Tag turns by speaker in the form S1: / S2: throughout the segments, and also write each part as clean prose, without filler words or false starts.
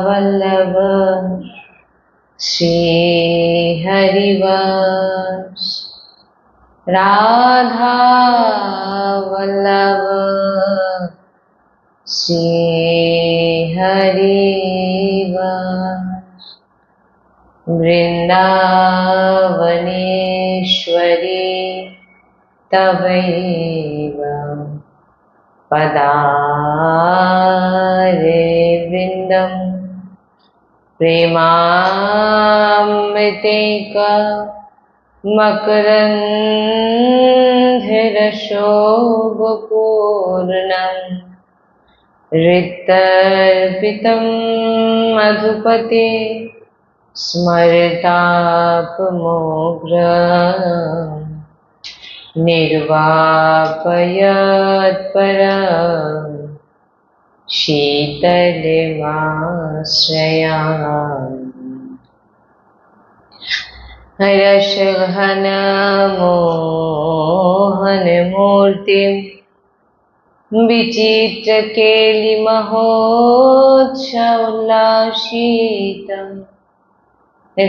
S1: वल्लभ श्री हरिवंश राधा वल्लभ श्री हरिवंश वृंदावनेश्वरी तवैव पदारे वृंदम प्रेमामृतेक मकरन्धरशोभपूर्णम् ऋतर्पितं मधुपते स्मरतापमोघ्रम् निर्वापयत्परम् शीतलमाश्रयामि रसघनमोहनमूर्तिं विचित्रकेलिमहोत्सवोल्लासितं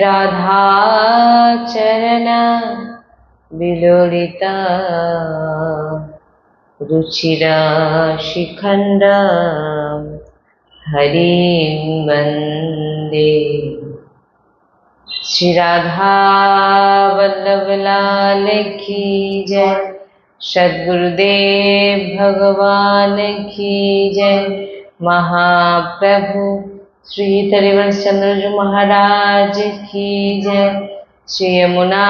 S1: राधाचरण विलोलिता रुचिराशिखण्डं हरिं वन्दे। श्री राधा वल्लभ लाल की जय, सद्गुरुदेव भगवान की जय, महाप्रभु श्री हरिवंश चंद्र जी महाराज की जय, श्री यमुना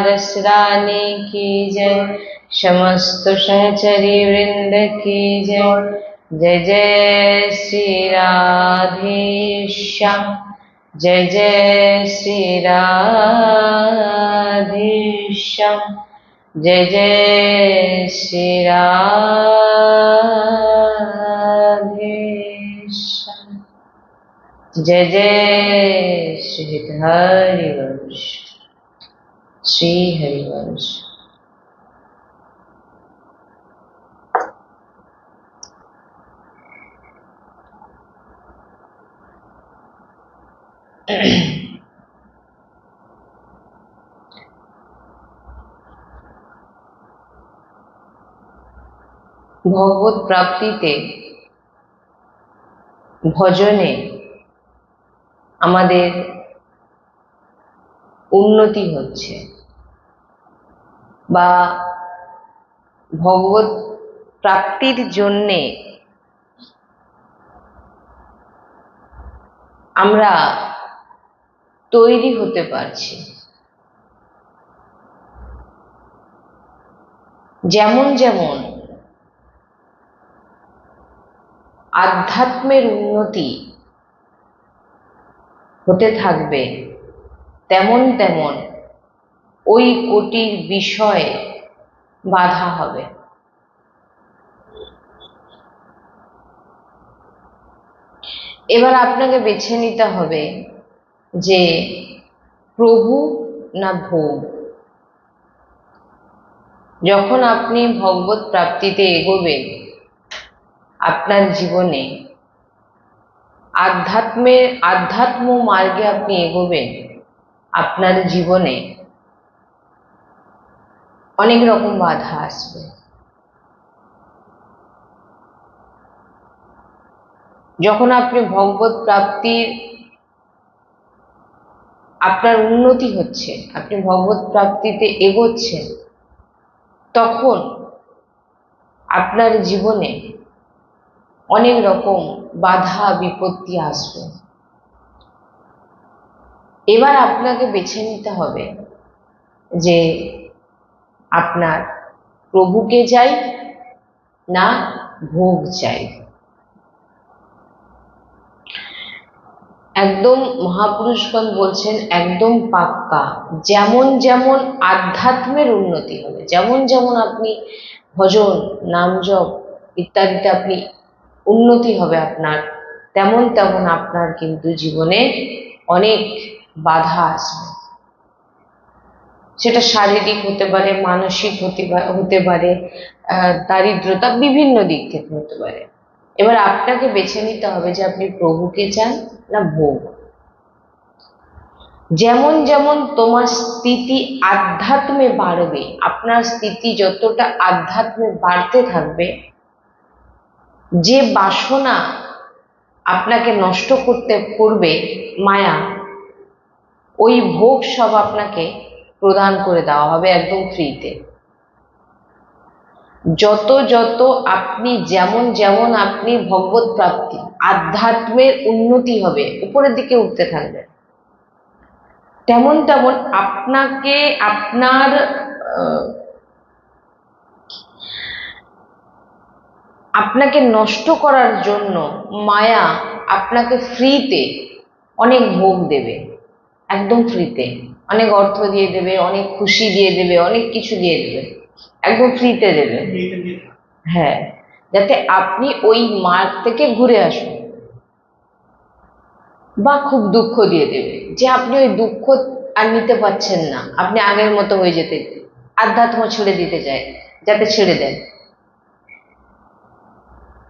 S1: रस रानी की जय, समस्त सहचरी वृंद की जय। जय जय श्री राधेश्याम, जय जय श्री राधेश्याम, जय जय श्री राधेश्याम, जय जय श्री हरिवंश श्री हरिवंश। ভগবত প্রাপ্তিতে ভজনে আমাদের উন্নতি হচ্ছে বা ভগবত প্রাপ্তির জন্যে আমরা তৈরি হতে পারছি। যেমন যেমন আধ্যাত্মের উন্নতি হতে থাকবে তেমন তেমন ওই কোটির বিষয়ে বাধা হবে। এবার আপনাকে বেছে নিতে হবে যে প্রভু না ভোগ। যখন আপনি ভগবত প্রাপ্তিতে এগোবেন, আপনার জীবনে আধ্যাত্ম মার্গে আপনি এগোবেন, আপনার জীবনে অনেক রকম বাধা আসবে। যখন আপনি ভগবত প্রাপ্তির আপনার উন্নতি হচ্ছে, আপনি ভগবত প্রাপ্তিতে এগোচ্ছেন, তখন আপনার জীবনে অনেক রকম বাধা বিপত্তি আসবে। এবার আপনাকে বেছে নিতে হবে যে আপনার প্রভুকে চাই না ভোগ চাই। একদম মহাপুরুষগণ বলছেন একদম পাক্কা, যেমন যেমন আধ্যাত্মের উন্নতি হবে, যেমন যেমন আপনি ভজন নাম জপ ইত্যাদিতে আপনি উন্নতি হবে আপনার, তেমন তেমন আপনার কিন্তু জীবনে অনেক বাধা আসবে। সেটা শারীরিক হতে পারে, মানসিক হতে পারে, দারিদ্রতা বিভিন্ন দিক থেকে হতে পারে। এবার আপনাকে বেছে নিতে হবে যে আপনি প্রভুকে চান না ভোগ। যেমন যেমন তোমার স্থিতি আধ্যাত্মে বাড়বে, আপনার স্থিতি যতটা আধ্যাত্মে বাড়তে থাকবে, যে বাসনা আপনাকে নষ্ট করতে করবে মায়া, ওই ভোগ সব আপনাকে প্রদান করে দেওয়া হবে একদম ফ্রিতে। যত যত আপনি যেমন যেমন আপনি ভগবত প্রাপ্তি আধ্যাত্মের উন্নতি হবে, উপরের দিকে উঠতে থাকবে, তেমন তেমন আপনাকে আপনার আপনাকে নষ্ট করার জন্য মায়া আপনাকে ফ্রিতে অনেক ভোগ দেবে, একদম ফ্রিতে অনেক অর্থ দিয়ে দেবে, অনেক খুশি দিয়ে দেবে, অনেক কিছু দিয়ে দেবে, একদম ফ্রিতে দেবে। হ্যাঁ, যাতে আপনি ওই মার্গ থেকে ঘুরে আসুন। বা খুব দুঃখ দিয়ে দেবে যে আপনি ওই দুঃখ আর নিতে পারছেন না, আপনি আগের মতো হয়ে যেতে, আধ্যাত্ম ছেড়ে দিতে চায়, যাতে ছেড়ে দেন।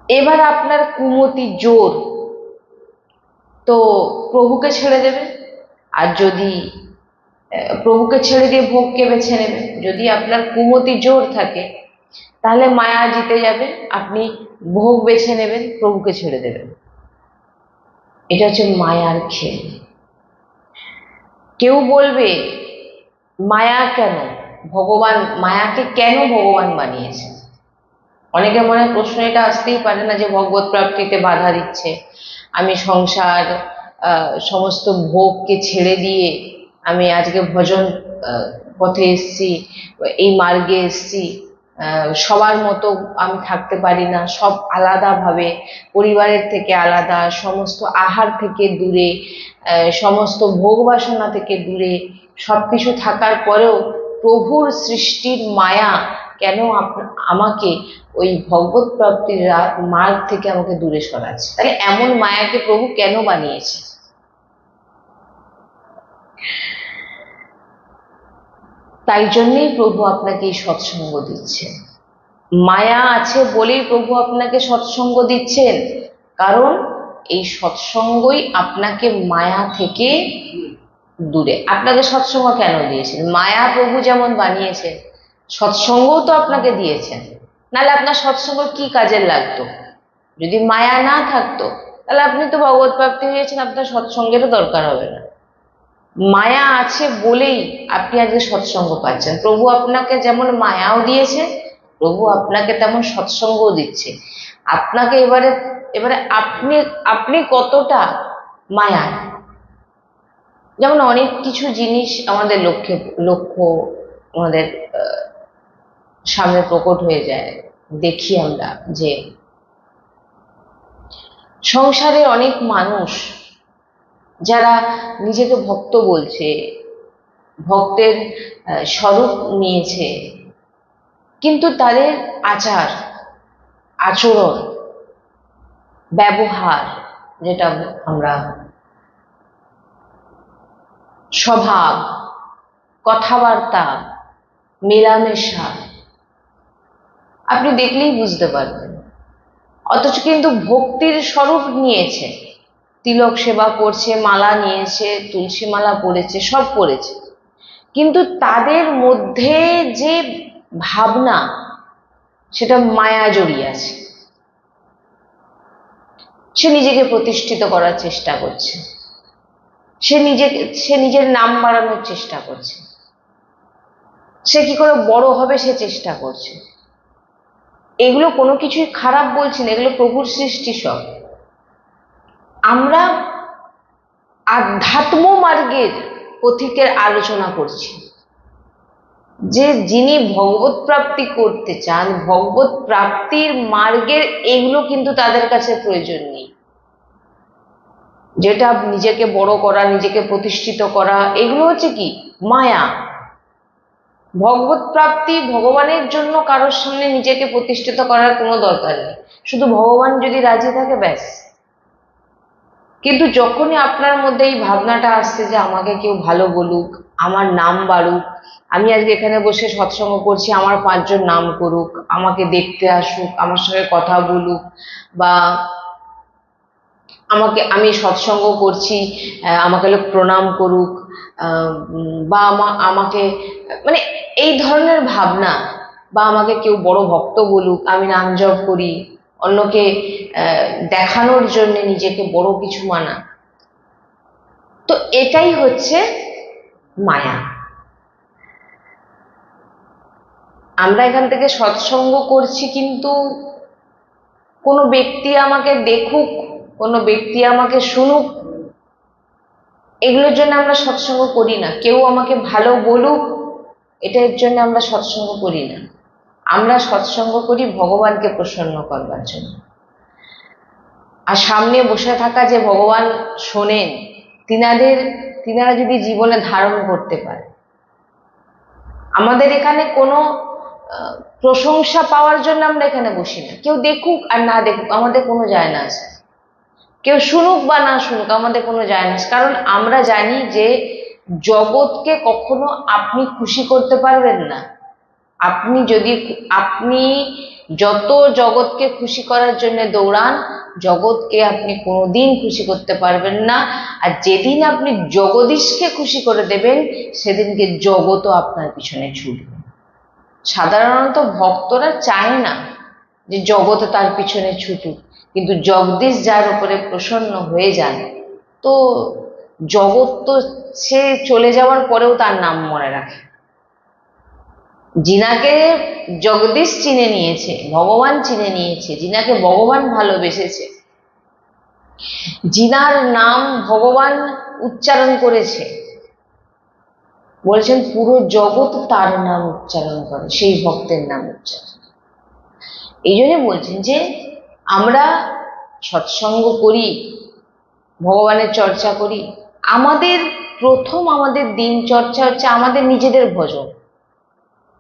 S1: এবার আপনার কুমতি জোর, তো প্রভুকে ছেড়ে দেবে। আর যদি প্রভুকে ছেড়ে দিয়ে ভোগকে বেছে নেবে, যদি আপনার কুমতি জোর থাকে তাহলে মায়া জিতে যাবে, আপনি ভোগ বেছে নেবেন, প্রভুকে ছেড়ে দেবেন। এটা হচ্ছে মায়ার খেল। কেউ বলবে মায়া কেন, ভগবান মায়াকে কেন ভগবান বানিয়েছে? অনেকের মনে প্রশ্ন এটা আসতেই পারে না যে ভগবত প্রাপ্তিতে বাধা দিচ্ছে, আমি সংসার সমস্ত ভোগকে ছেড়ে দিয়ে আমি আজকে ভজন পথে এসছি, এই মার্গে এসছি, সবার মতো আমি থাকতে পারি না, সব আলাদাভাবে, পরিবারের থেকে আলাদা, সমস্ত আহার থেকে দূরে, সমস্ত ভোগ বাসনা থেকে দূরে, সবকিছু থাকার পরেও প্রভুর সৃষ্টির মায়া কেন আমাকে ওই ভগবত প্রাপ্তির মার্গ থেকে আমাকে দূরে সরাচ্ছে? তাহলে এমন মায়াকে প্রভু কেন বানিয়েছে? তাই জন্যই প্রভু আপনাকে এই সৎসঙ্গ দিচ্ছেন। মায়া আছে বলেই প্রভু আপনাকে সৎসঙ্গ দিচ্ছেন, কারণ এই সৎসঙ্গই আপনাকে মায়া থেকে দূরে। আপনাকে সৎসঙ্গ কেন দিয়েছেন? মায়া প্রভু যেমন বানিয়েছেন, সৎসঙ্গও তো আপনাকে দিয়েছেন, নাহলে আপনার সৎসঙ্গ কি কাজের লাগতো? যদি মায়া না থাকতো তাহলে আপনি তো ভগবত প্রাপ্তি হয়েছেন, আপনার সৎসঙ্গেরও দরকার হবে না। মায়া আছে বলেই আপনি আজকে সৎসঙ্গ পাচ্ছেন। প্রভু আপনাকে যেমন মায়াও দিয়েছে, প্রভু আপনাকে তেমন সৎসঙ্গও দিচ্ছে। আপনাকে এবারে এবারে আপনি আপনি কতটা মায়া, যেমন অনেক কিছু জিনিস আমাদের লক্ষ্য আমাদের সামনে প্রকট হয়ে যায়, দেখি আমরা যে সংসারে অনেক মানুষ যারা নিজেকে ভক্ত বলছে, ভক্তের স্বরূপ নিয়েছে, কিন্তু তাদের আচার আচরণ ব্যবহার, যেটা আমরা স্বভাব, কথাবার্তা, মেলামেশা, আপনি দেখলেই বুঝতে পারবেন। অথচ কিন্তু ভক্তির স্বরূপ নিয়েছে, তিলক সেবা করছে, মালা নিয়েছে, তুলসী মালা পড়েছে, সব পড়েছে, কিন্তু তাদের মধ্যে যে ভাবনা, সেটা মায়া জড়িয়ে আছে। সে নিজেকে প্রতিষ্ঠিত করার চেষ্টা করছে, সে নিজের নাম বাড়ানোর চেষ্টা করছে, সে কি করে বড় হবে সে চেষ্টা করছে। এগুলো কোনো কিছুই খারাপ বলছি না, এগুলো প্রভুর সৃষ্টি সব। আমরা আধ্যাত্ম মার্গের পথিকের আলোচনা করছি, যে যিনি ভগবত প্রাপ্তি করতে চান, ভগবত প্রাপ্তির মার্গের এগুলো কিন্তু তাদের কাছে প্রয়োজন নেই। যেটা নিজেকে বড় করা, নিজেকে প্রতিষ্ঠিত করা, এগুলো হচ্ছে কি মায়া। ভগবত প্রাপ্তি, ভগবানের জন্য কারোর সামনে নিজেকে প্রতিষ্ঠিত করার কোনো দরকার নেই, শুধু ভগবান যদি রাজি থাকে ব্যাস। কিন্তু যখনই আপনার মধ্যে এই ভাবনাটা আসছে যে আমাকে কেউ ভালো বলুক, আমার নাম বাড়ুক, আমি আজকে এখানে বসে সৎসঙ্গ করছি, আমার 5 জন নাম করুক, আমাকে দেখতে আসুক, আমার সঙ্গে কথা বলুক, বা আমি সৎসঙ্গ করছি আমাকে লোক প্রণাম করুক, বা আমাকে মানে এই ধরনের ভাবনা, বা আমাকে কেউ বড় ভক্ত বলুক, আমি নাম জপ করি, অন্যকে দেখানোর জন্য নিজেকে বড় কিছু মানা। তো এটাই হচ্ছে মায়া। আমরা এখান থেকে সৎসঙ্গ করছি, কিন্তু কোনো ব্যক্তি আমাকে দেখুক, কোনো ব্যক্তি আমাকে শুনুক, এগুলোর জন্য আমরা সৎসঙ্গ করি না। কেউ আমাকে ভালো বলুক, এটার জন্য আমরা সৎসঙ্গ করি না। আমরা সৎসঙ্গ করি ভগবানকে প্রসন্ন করবার জন্য। আর সামনে বসে থাকা যে ভগবান শোনেন, তিনারা যদি জীবনে ধারণ করতে পারে। আমাদের এখানে কোনো প্রশংসা পাওয়ার জন্য আমরা এখানে বসি না। কেউ দেখুক আর না দেখুক আমাদের কোনো যায় না আসে, কেউ শুনুক বা না শুনুক আমাদের কোনো যায় না। কারণ আমরা জানি যে জগৎকে কখনো আপনি খুশি করতে পারবেন না। আপনি যত জগৎকে খুশি করার জন্য দৌড়ান, জগৎকে আপনি কোনোদিন খুশি করতে পারবেন না। আর যেদিন আপনি জগদীশকে খুশি করে দেবেন, সেদিনকে জগৎও আপনার পিছনে ছুটবে। সাধারণত ভক্তরা চায় না যে জগৎ তার পিছনে ছুটুক, কিন্তু জগদীশ যার উপরে প্রসন্ন হয়ে যান, তো জগৎ তো সে চলে যাওয়ার পরেও তার নাম মনে রাখে। যিনাকে জগদীশ চিনে নিয়েছে, ভগবান চিনে নিয়েছে, যিনাকে ভগবান ভালোবেসেছে, যিনার নাম ভগবান উচ্চারণ করেছে, বলছেন পুরো জগৎ তার নাম উচ্চারণ করে, সেই ভক্তের নাম উচ্চারণ। এই জন্য বলছেন যে আমরা সৎসঙ্গ করি, ভগবানের চর্চা করি। আমাদের দিন চর্চা হচ্ছে আমাদের নিজেদের ভজন।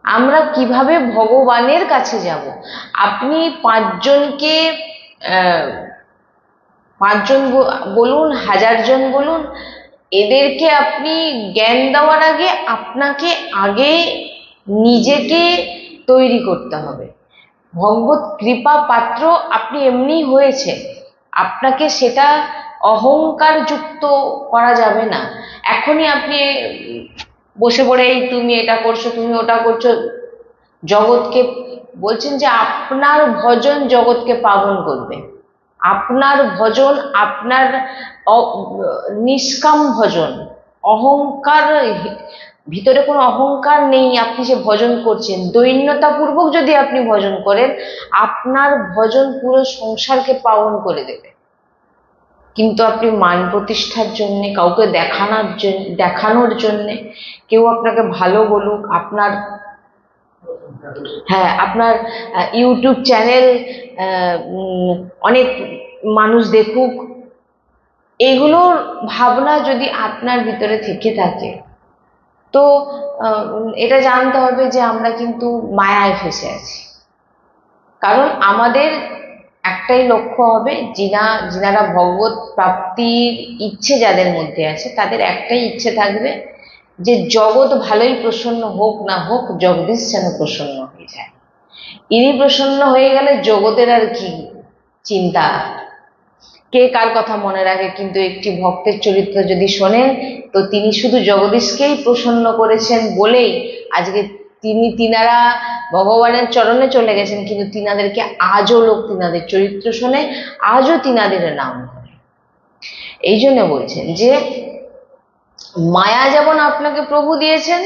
S1: আমরা কিভাবে ভগবানের কাছে যাব। আপনি 5 জনকে 5 জন বলুন, 1000 জন বলুন, এদেরকে আপনি জ্ঞান দেওয়ার আগে আপনাকে আগে নিজেকে তৈরি করতে হবে। ভগবত কৃপা পাত্র আপনি এমনি হয়েছে, আপনাকে সেটা অহংকার যুক্ত করা যাবে না। এখনই আপনি বসে পড়ে তুমি এটা করছো, তুমি ওটা করছো, জগৎকে বলছেন যে আপনার ভজন জগৎকে পাবন করবে। আপনার ভজন, আপনার নিষ্কাম ভজন, অহংকার, ভিতরে কোনো অহংকার নেই, আপনি যে ভজন করছেন দৈন্যতাপূর্বক যদি আপনি ভজন করেন, আপনার ভজন পুরো সংসারকে পাবন করে দেবে। কিন্তু আপনি মান প্রতিষ্ঠার জন্য, কাউকে দেখানোর জন্য, কেউ আপনাকে ভালো বলুক, আপনার আপনার ইউটিউব চ্যানেল অনেক মানুষ দেখুক, এগুলোর ভাবনা যদি আপনার ভিতরে থেকে থাকে, তো এটা জানতে হবে যে আমরা কিন্তু মায়ায় ফেসে আছি। কারণ আমাদের একটাই লক্ষ্য হবে, যিনারা ভগবত প্রাপ্তির ইচ্ছে যাদের মধ্যে আছে, তাদের একটাই ইচ্ছে থাকবে যে জগৎ ভালোই প্রসন্ন হোক না হোক, জগদীশ যেন প্রসন্ন হয়ে যায়। ইনি প্রসন্ন হয়ে গেলে জগতের আর কি চিন্তা, কে কার কথা মনে রাখে। কিন্তু একটি ভক্তের চরিত্র যদি শোনেন, তো তিনি শুধু জগদীশকেই প্রসন্ন করেছেন বলেই আজকে তিনারা ভগবানের চরণে চলে গেছেন, কিন্তু তিনাদেরকে আজও লোক তিনাদের চরিত্র শোনে, আজও তিনাদের নাম করে। এই জন্য বলছেন যে মায়া যেমন আপনাকে প্রভু দিয়েছেন,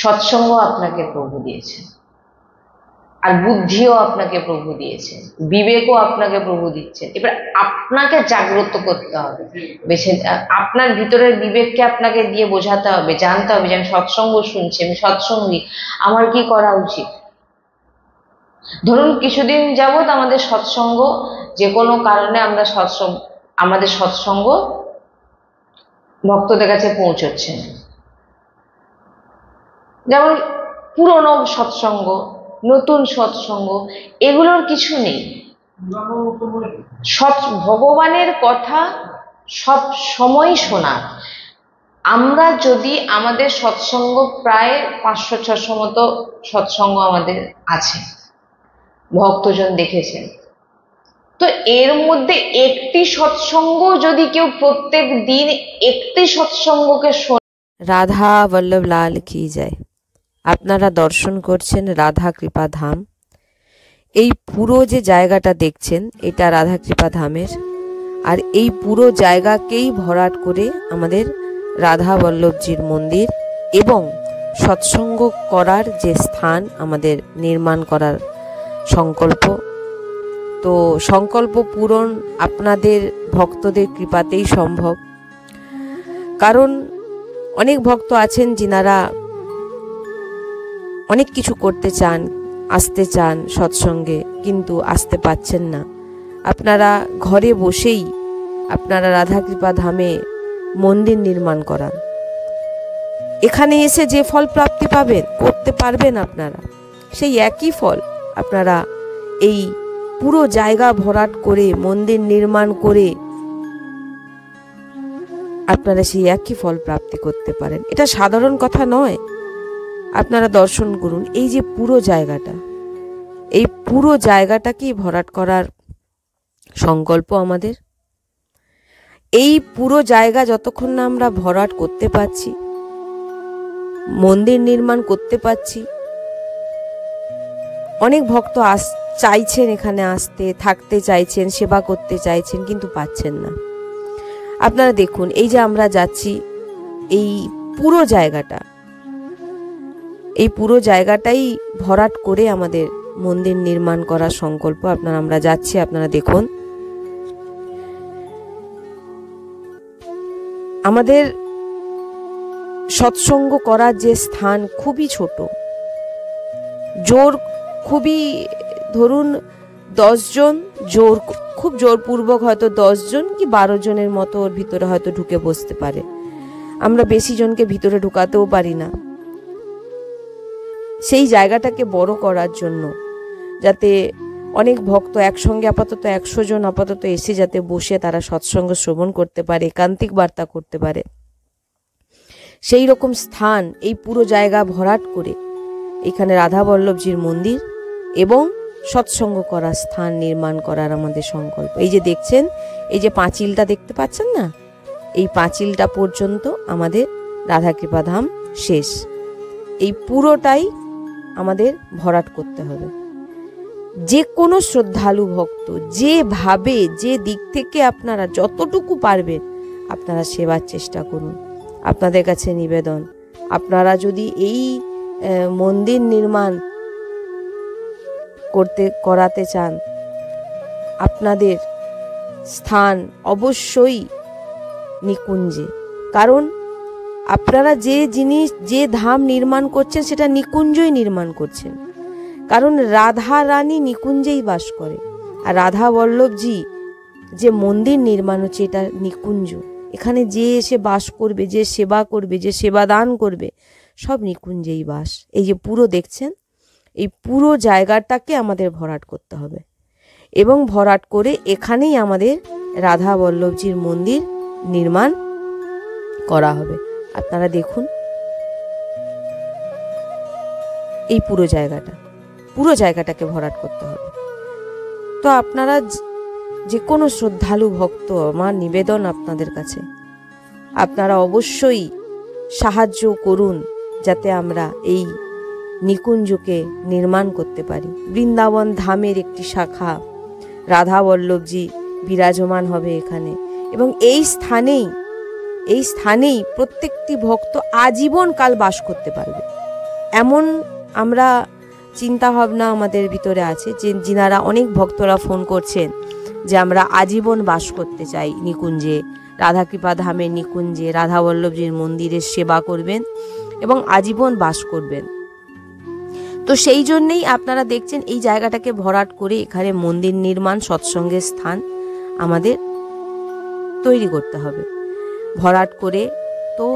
S1: সৎসঙ্গ আপনাকে প্রভু দিয়েছেন, আর বুদ্ধিও আপনাকে প্রভু দিয়েছেন, বিবেকও আপনাকে প্রভু দিচ্ছেন। এবার আপনাকে জাগ্রত করতে হবে, আপনার ভিতরের বিবেককে আপনাকে দিয়ে বোঝাতে হবে, জানতে হবে যে আমি সৎসঙ্গ শুনছি, আমি সৎসঙ্গী, আমার কি করা উচিত। ধরুন কিছুদিন যাবৎ আমাদের সৎসঙ্গ, যে কোনো কারণে আমাদের সৎসঙ্গ ভক্তদের কাছে পৌঁছচ্ছে না। যেমন পুরনো সৎসঙ্গ, নতুন সৎসঙ্গ, এগুলোর কিছু নেই। ভগবানের কথা সব সময় শোনা, আমরা যদি আমাদের সৎসঙ্গ প্রায় 500-600 মতো সৎসঙ্গ আমাদের আছে, ভক্তজন দেখেছেন, তো এর মধ্যে একটি সৎসঙ্গ যদি কেউ প্রত্যেক দিন একটি সৎসঙ্গকে
S2: রাধা বল্লভ লাল কি যায়। আপনারা দর্শন করছেন রাধা কৃপা ধাম। এই পুরো যে জায়গাটা দেখছেন এটা রাধা কৃপা ধামের, আর এই পুরো জায়গাকেই ভরাট করে আমাদের রাধা বল্লভজির মন্দির এবং সৎসঙ্গ করার যে স্থান আমাদের নির্মাণ করার সংকল্প। তো সংকল্প পূরণ আপনাদের ভক্তদের কৃপাতেই সম্ভব, কারণ অনেক ভক্ত আছেন যিনারা অনেক কিছু করতে চান, আসতে চান সৎসঙ্গে, কিন্তু আসতে পাচ্ছেন না। আপনারা ঘরে বসেই আপনারা রাধা কৃপা ধামে মন্দির নির্মাণ করান। এখানে এসে যে ফল প্রাপ্তি পাবেন, করতে পারবেন আপনারা, সেই একই ফল আপনারা এই পুরো জায়গা ভরাট করে মন্দির নির্মাণ করে আপনারা সেই একই ফল প্রাপ্তি করতে পারেন। এটা সাধারণ কথা নয়। আপনারা দর্শন করুন এই যে পুরো জায়গাটা, এই পুরো জায়গাটাকেই ভরাট করার সংকল্প আমাদের। এই পুরো জায়গা যতক্ষণ না আমরা ভরাট করতে পারছি, মন্দির নির্মাণ করতে পারছি, অনেক ভক্ত চাইছেন এখানে আসতে, থাকতে চাইছেন, সেবা করতে চাইছেন, কিন্তু পাচ্ছেন না। আপনারা দেখুন এই যে আমরা যাচ্ছি, এই পুরো জায়গাটা, এই পুরো জায়গাটাই ভরাট করে আমাদের মন্দির নির্মাণ করার সংকল্প। আমরা যাচ্ছি, আপনারা দেখুন। আমাদের সৎসঙ্গ করার যে স্থান খুবই ছোট, জোর খুবই, ধরুন 10 জন, খুব জোরপূর্বক হয়তো 10 জন কি 12 জনের মতো ওর ভিতরে হয়তো ঢুকে বসতে পারে। আমরা বেশি জনকে ভিতরে ঢুকাতেও পারি না। সেই জায়গাটাকে বড় করার জন্য, যাতে অনেক ভক্ত একসঙ্গে আপাতত 100 জন আপাতত এসে যাতে বসে তারা সৎসঙ্গ শ্রবণ করতে পারে, একান্তিক বার্তা করতে পারে, সেই রকম স্থান এই পুরো জায়গা ভরাট করে এখানে রাধা বল্লভজির মন্দির এবং সৎসঙ্গ করার স্থান নির্মাণ করার আমাদের সংকল্প। এই যে দেখছেন, এই যে পাঁচিলটা দেখতে পাচ্ছেন না, এই পাঁচিলটা পর্যন্ত আমাদের রাধা কৃপা ধাম শেষ। এই পুরোটাই আমাদের ভরাট করতে হবে। যে কোনো শ্রদ্ধালু ভক্ত যেভাবে, যে দিক থেকে আপনারা যতটুকু পারবেন আপনারা সেবার চেষ্টা করুন। আপনাদের কাছে নিবেদন, আপনারা যদি এই মন্দির নির্মাণ করাতে চান, আপনাদের স্থান অবশ্যই নিকুঞ্জে। কারণ আপনারা যে জিনিস, যে ধাম নির্মাণ করছেন সেটা নিকুঞ্জই নির্মাণ করছেন। কারণ রাধা রানী নিকুঞ্জেই বাস করে, আর রাধা বল্লভজি যে মন্দির নির্মাণ হচ্ছে এটা নিকুঞ্জ। এখানে যে এসে বাস করবে, যে সেবা করবে, যে সেবা দান করবে, সব নিকুঞ্জেই বাস। এই যে পুরো দেখছেন, এই পুরো জায়গাটাকে আমাদের ভরাট করতে হবে এবং ভরাট করে এখানেই আমাদের রাধা বল্লভজির মন্দির নির্মাণ করা হবে। আপনারা দেখুন এই পুরো জায়গাটাকে ভরাট করতে হবে। তো আপনারা যে কোনো শ্রদ্ধালু ভক্ত, আমার নিবেদন আপনাদের কাছে, আপনারা অবশ্যই সাহায্য করুন যাতে আমরা এই নিকুঞ্জকে নির্মাণ করতে পারি। বৃন্দাবন ধামের একটি শাখা রাধা বল্লভজি বিরাজমান হবে এখানে, এবং এই স্থানেই প্রত্যেকটি ভক্ত আজীবন কাল বাস করতে পারবে। এমন আমরা চিন্তা ভাবনা আমাদের ভিতরে আছে, যে যিনারা অনেক ভক্তরা ফোন করছেন যে আমরা আজীবন বাস করতে চাই নিকুঞ্জে, রাধা কৃপা ধামের নিকুঞ্জে রাধা বল্লভজির মন্দিরের সেবা করবেন এবং আজীবন বাস করবেন। তো সেই জন্যেই আপনারা দেখছেন এই জায়গাটাকে ভরাট করে এখানে মন্দির নির্মাণ, সৎসঙ্গের স্থান আমাদের তৈরি করতে হবে ভরাট করে। তো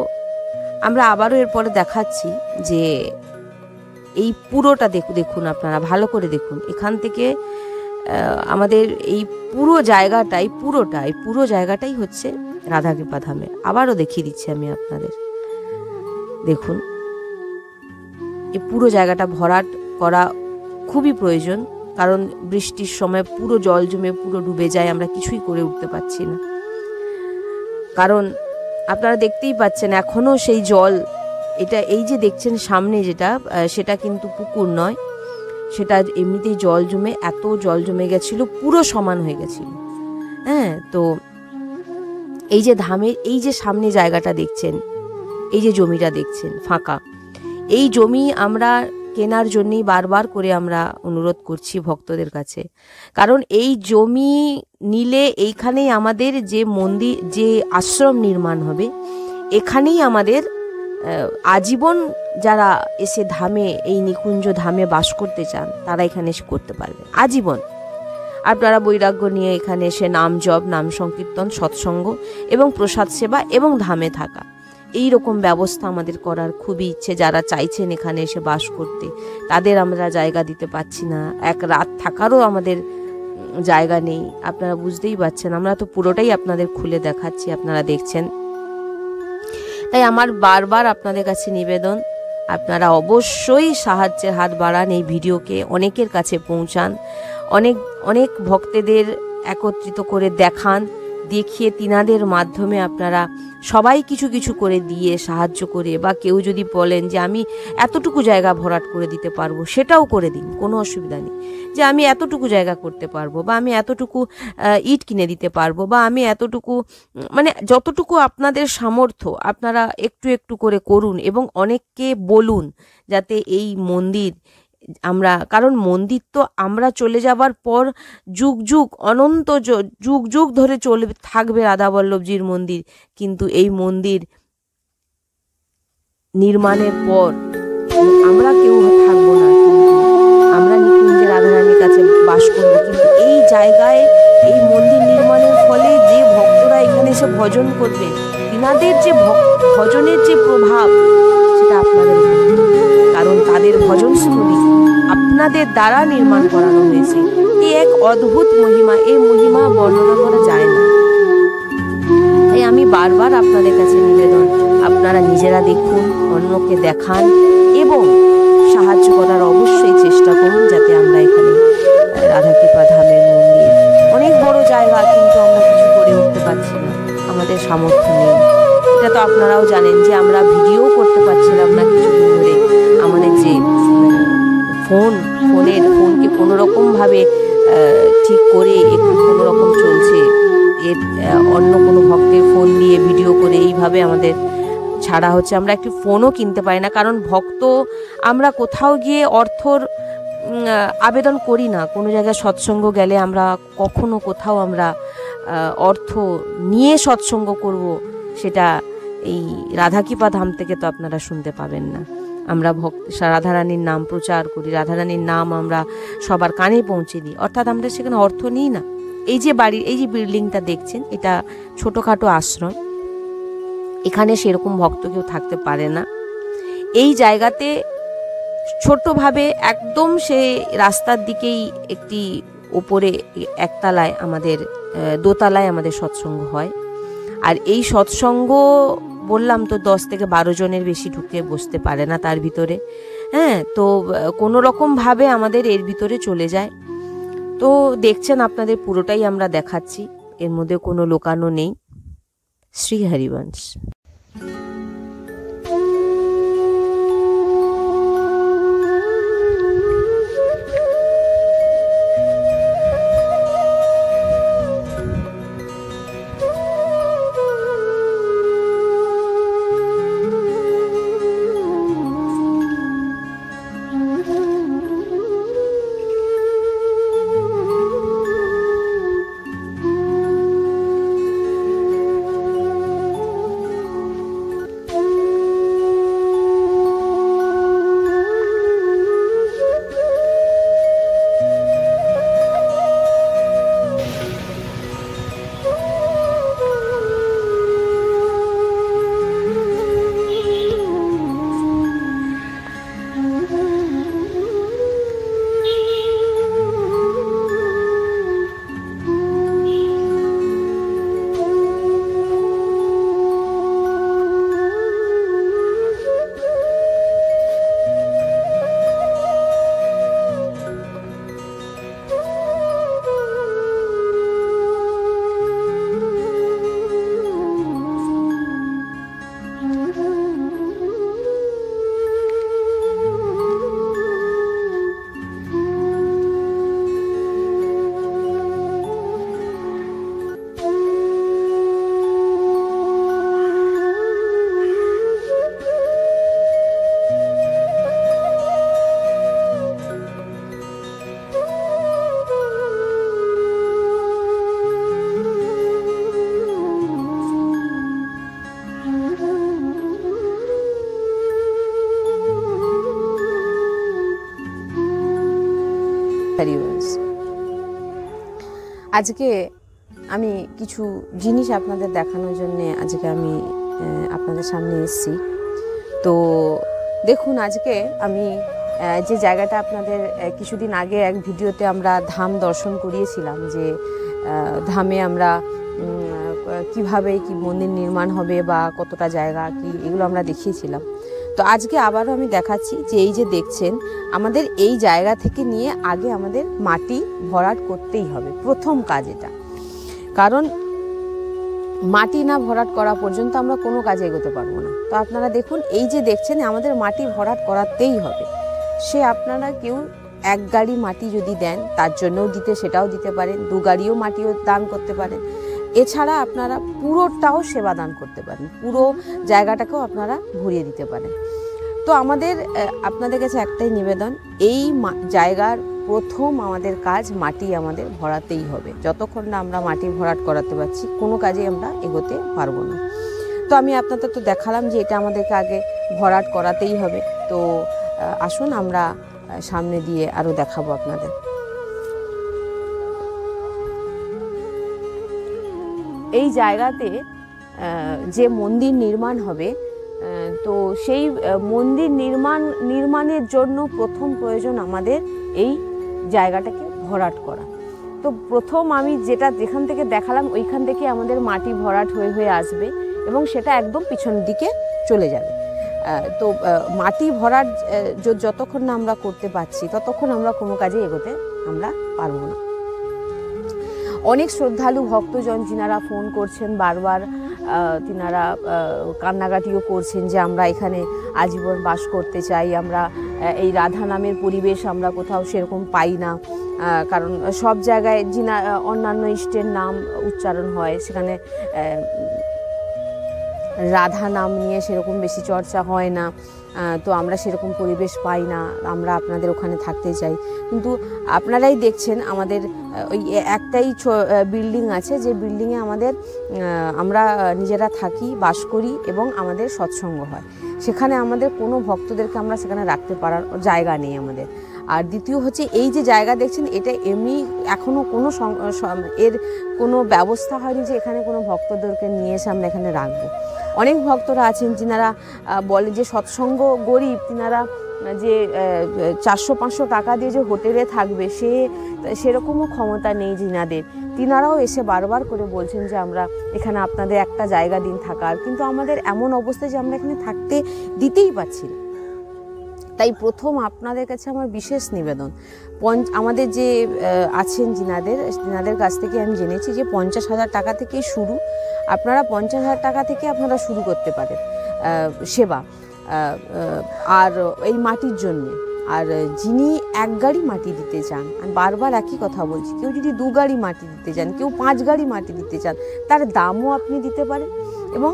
S2: আমরা আবারও এরপরে দেখাচ্ছি যে এই পুরোটা দেখুন, আপনারা ভালো করে দেখুন। এখান থেকে আমাদের এই পুরো জায়গাটাই হচ্ছে রাধাকৃপা ধামে। আবারও দেখিয়ে দিচ্ছি আমি আপনাদের, দেখুন এই পুরো জায়গাটা ভরাট করা খুবই প্রয়োজন, কারণ বৃষ্টির সময় পুরো জল জমে পুরো ডুবে যায়, আমরা কিছুই করে উঠতে পারছি না। কারণ আপনারা দেখতেই পাচ্ছেন এখনো সেই জল, এটা এই যে দেখছেন সামনে যেটা, সেটা কিন্তু পুকুর নয়, সেটা এমনিতেই জল জমে, এত জল জমে গেছিল, পুরো সমান হয়ে গেছিল। হ্যাঁ, তো এই যে ধামের এই যে সামনে জায়গাটা দেখছেন, এই যে জমিটা দেখছেন ফাঁকা, এই জমি আমরা কেনার জন্যই বারবার করে আমরা অনুরোধ করছি ভক্তদের কাছে। কারণ এই জমি নিলে এইখানেই আমাদের যে মন্দির, যে আশ্রম নির্মাণ হবে, এখানেই আমাদের আজীবন যারা এসে ধামে, এই নিকুঞ্জ ধামে বাস করতে চান, তারা এখানে এসে করতে পারবে আজীবন। আপনারা বৈরাগ্য নিয়ে এখানে এসে নাম জপ, নাম সংকীর্তন, সৎসঙ্গ এবং প্রসাদ সেবা এবং ধামে থাকা, এই রকম ব্যবস্থা আমাদের করার খুবই ইচ্ছে। যারা চাইছেন এখানে এসে বাস করতে, তাদের আমরা জায়গা দিতে পারছি না, এক রাত থাকারও আমাদের জায়গা নেই। আপনারা বুঝতেই পারছেন, আমরা তো পুরোটাই আপনাদের খুলে দেখাচ্ছি, আপনারা দেখছেন। তাই আমার বারবার আপনাদের কাছে নিবেদন, আপনারা অবশ্যই সাহায্যের হাত বাড়ান, এই ভিডিওকে অনেকের কাছে পৌঁছান, অনেক ভক্তদের একত্রিত করে দেখান, দেখিয়ে তিনাদের মাধ্যমে আপনারা সবাই কিছু কিছু করে দিয়ে সাহায্য করে, বা কেউ যদি বলেন যে আমি এতটুকু জায়গা ভরাট করে দিতে পারবো, সেটাও করে দিন, কোনো অসুবিধা নেই। যে আমি এতটুকু জায়গা করতে পারবো, বা আমি এতটুকু ইট কিনে দিতে পারবো, বা আমি এতটুকু, মানে যতটুকু আপনাদের সামর্থ্য আপনারা একটু একটু করে করুন, এবং অনেককে বলুন যাতে এই মন্দির আমরা, কারণ মন্দির তো আমরা চলে যাবার পর যুগ যুগ, অনন্ত যুগ যুগ ধরে চলে থাকবে রাধাবল্লভজির মন্দির, কিন্তু এই মন্দির নির্মাণের পর আমরা কেউ থাকবো না, কিন্তু আমরা নিকুঞ্জে রাধারানীর কাছে বাস করবো। কিন্তু এই জায়গায় এই মন্দির নির্মাণের ফলে যে ভক্তরা এখানে এসে ভজন করবে, তিনাদের যে ভজনের যে প্রভাব, সেটা আপনাদের উপর, কারণ তাদের ভজনস্থলী আপনাদের দ্বারা নির্মাণ করানো হয়েছে। এই এক অদ্ভুত মহিমা, এই মহিমা বর্ণনা করা যায় না। তাই আমি বারবার আপনাদের কাছে নিবেদন, আপনারা নিজেরা দেখুন, অন্যকে দেখান এবং সাহায্য করার অবশ্যই চেষ্টা করুন, যাতে আমরা এখানে রাধাকৃপা ধামের মন্দির, অনেক বড় জায়গা, কিন্তু আমরা কিছু করে উঠতে পারছি না, আমাদের সামর্থ্য নেই। এটা তো আপনারাও জানেন যে আমরা ভিডিও করতে পারছিলাম না কিছুদিন ধরে। আমাদের যে ফোনকে কোনো রকমভাবে ঠিক করে একটু কোনো রকম চলছে, অন্য কোনো ভক্তের ফোন দিয়ে ভিডিও করে এইভাবে আমাদের ছাড়া হচ্ছে। আমরা একটি ফোনও কিনতে পারি না, কারণ ভক্ত আমরা কোথাও গিয়ে অর্থর আবেদন করি না। কোনো জায়গায় সৎসঙ্গ গেলে আমরা কখনো কোথাও আমরা অর্থ নিয়ে সৎসঙ্গ করব, সেটা এই রাধাকৃপা ধাম থেকে তো আপনারা শুনতে পাবেন না। আমরা রাধারানীর নাম প্রচার করি, রাধারানীর নাম আমরা সবার কানে পৌঁছে দিই, অর্থাৎ আমরা সেখানে অর্থ নিই না। এই যে বাড়ির এই যে বিল্ডিংটা দেখছেন, এটা ছোটোখাটো আশ্রম, এখানে সেরকম ভক্ত কেউ থাকতে পারে না। এই জায়গাতে ছোট্টভাবে একদম সে রাস্তার দিকেই একটি ওপরে একতলায় আমাদের, দোতলায় আমাদের সৎসঙ্গ হয়। আর এই সৎসঙ্গ বললাম তো 10 থেকে 12 জনের বেশি ঢুকে বসতে পারে না তার ভিতরে। হ্যাঁ, তো কোনো রকমভাবে আমাদের এর ভিতরে চলে যায়। তো দেখছেন আপনাদের পুরোটাই আমরা দেখাচ্ছি, এর মধ্যে কোনো লোকানো নেই। শ্রী হরিবংশ। আজকে আমি কিছু জিনিস আপনাদের দেখানোর জন্য আজকে আমি আপনাদের সামনে এসেছি। তো দেখুন, আজকে আমি যে জায়গাটা আপনাদের কিছুদিন আগে এক ভিডিওতে আমরা ধাম দর্শন করিয়েছিলাম, যে ধামে আমরা কিভাবে কি মন্দির নির্মাণ হবে বা কতটা জায়গা কি, এগুলো আমরা দেখিয়েছিলাম। তো আজকে আবারও আমি দেখাচ্ছি যে এই যে দেখছেন, আমাদের এই জায়গা থেকে নিয়ে আগে আমাদের মাটি ভরাট করতেই হবে, প্রথম কাজ এটা। কারণ মাটি না ভরাট করা পর্যন্ত আমরা কোনো কাজে এগোতে পারবো না। তো আপনারা দেখুন, এই যে দেখছেন আমাদের মাটি ভরাট করাতেই হবে। সে আপনারা কেউ এক গাড়ি মাটি যদি দেন তার জন্যও সেটাও দিতে পারেন, 2 গাড়িও মাটিও দান করতে পারেন। এছাড়া আপনারা পুরোটাও সেবা দান করতে পারেন, পুরো জায়গাটাকেও আপনারা ভরিয়ে দিতে পারেন। তো আমাদের আপনাদের কাছে একটাই নিবেদন, এই জায়গার প্রথম আমাদের কাজ মাটি আমাদের ভরাতেই হবে। যতক্ষণ না আমরা মাটি ভরাট করাতে পারছি কোনো কাজে আমরা এগোতে পারবো না। তো আমি আপনাদের তো দেখালাম যে এটা আমাদেরকে আগে ভরাট করাতেই হবে। তো আসুন আমরা সামনে দিয়ে আরও দেখাবো আপনাদের। এই জায়গাতে যে মন্দির নির্মাণ হবে, তো সেই মন্দির নির্মাণের জন্য প্রথম প্রয়োজন আমাদের এই জায়গাটাকে ভরাট করা। তো প্রথম আমি যেখান থেকে দেখালাম ওইখান থেকে আমাদের মাটি ভরাট হয়ে আসবে এবং সেটা একদম পিছনের দিকে চলে যাবে। তো মাটি ভরাট যতক্ষণ না আমরা করতে পারছি ততক্ষণ আমরা কোনো কাজে এগোতে আমরা পারবো না। অনেক শ্রদ্ধালু ভক্তজন যিনারা ফোন করছেন বারবার, তিনারা কান্নাকাটিও করছেন যে আমরা এখানে আজীবন বাস করতে চাই, আমরা এই রাধা নামের পরিবেশ আমরা কোথাও সেরকম পাই না। কারণ সব জায়গায় অন্যান্য ইষ্টের নাম উচ্চারণ হয়, সেখানে রাধা নাম নিয়ে সেরকম বেশি চর্চা হয় না। তো আমরা সেরকম পরিবেশ পাই না, আমরা আপনাদের ওখানে থাকতে চাই। কিন্তু আপনারাই দেখছেন আমাদের ওই একটাই বিল্ডিং আছে, যে বিল্ডিংয়ে আমরা নিজেরা থাকি, বাস করি এবং আমাদের সৎসঙ্গ হয়। সেখানে আমাদের কোনো ভক্তদেরকে আমরা সেখানে রাখতে পারার জায়গা নেই আমাদের। আর দ্বিতীয় হচ্ছে, এই যে জায়গা দেখছেন এটা এমনি এখনও এর কোনো ব্যবস্থা হয়নি যে এখানে কোনো ভক্তদেরকে নিয়ে এসে আমরা এখানে রাখবো। অনেক ভক্তরা আছেন যিনারা বলে যে সৎসঙ্গ গরিব, তিনারা যে 400-500 টাকা দিয়ে যে হোটেলে থাকবে সেরকমও ক্ষমতা নেই যিনাদের। তিনারাও এসে বারবার করে বলছেন যে আমরা এখানে আপনাদের একটা জায়গা দিন থাকার, কিন্তু আমাদের এমন অবস্থা যে আমরা এখানে থাকতে দিতেই পারছি না। তাই প্রথম আপনাদের কাছে আমার বিশেষ নিবেদন, আমাদের যে আছেন যিনাদের কাছ থেকে আমি জেনেছি যে 50,000 টাকা থেকেই শুরু। আপনারা 50,000 টাকা থেকে আপনারা শুরু করতে পারেন সেবা, আর এই মাটির জন্য। আর যিনি 1 গাড়ি মাটি দিতে চান, আমি বারবার একই কথা বলছি, কেউ যদি 2 গাড়ি মাটি দিতে চান, কেউ 5 গাড়ি মাটি দিতে চান, তার দামও আপনি দিতে পারেন। এবং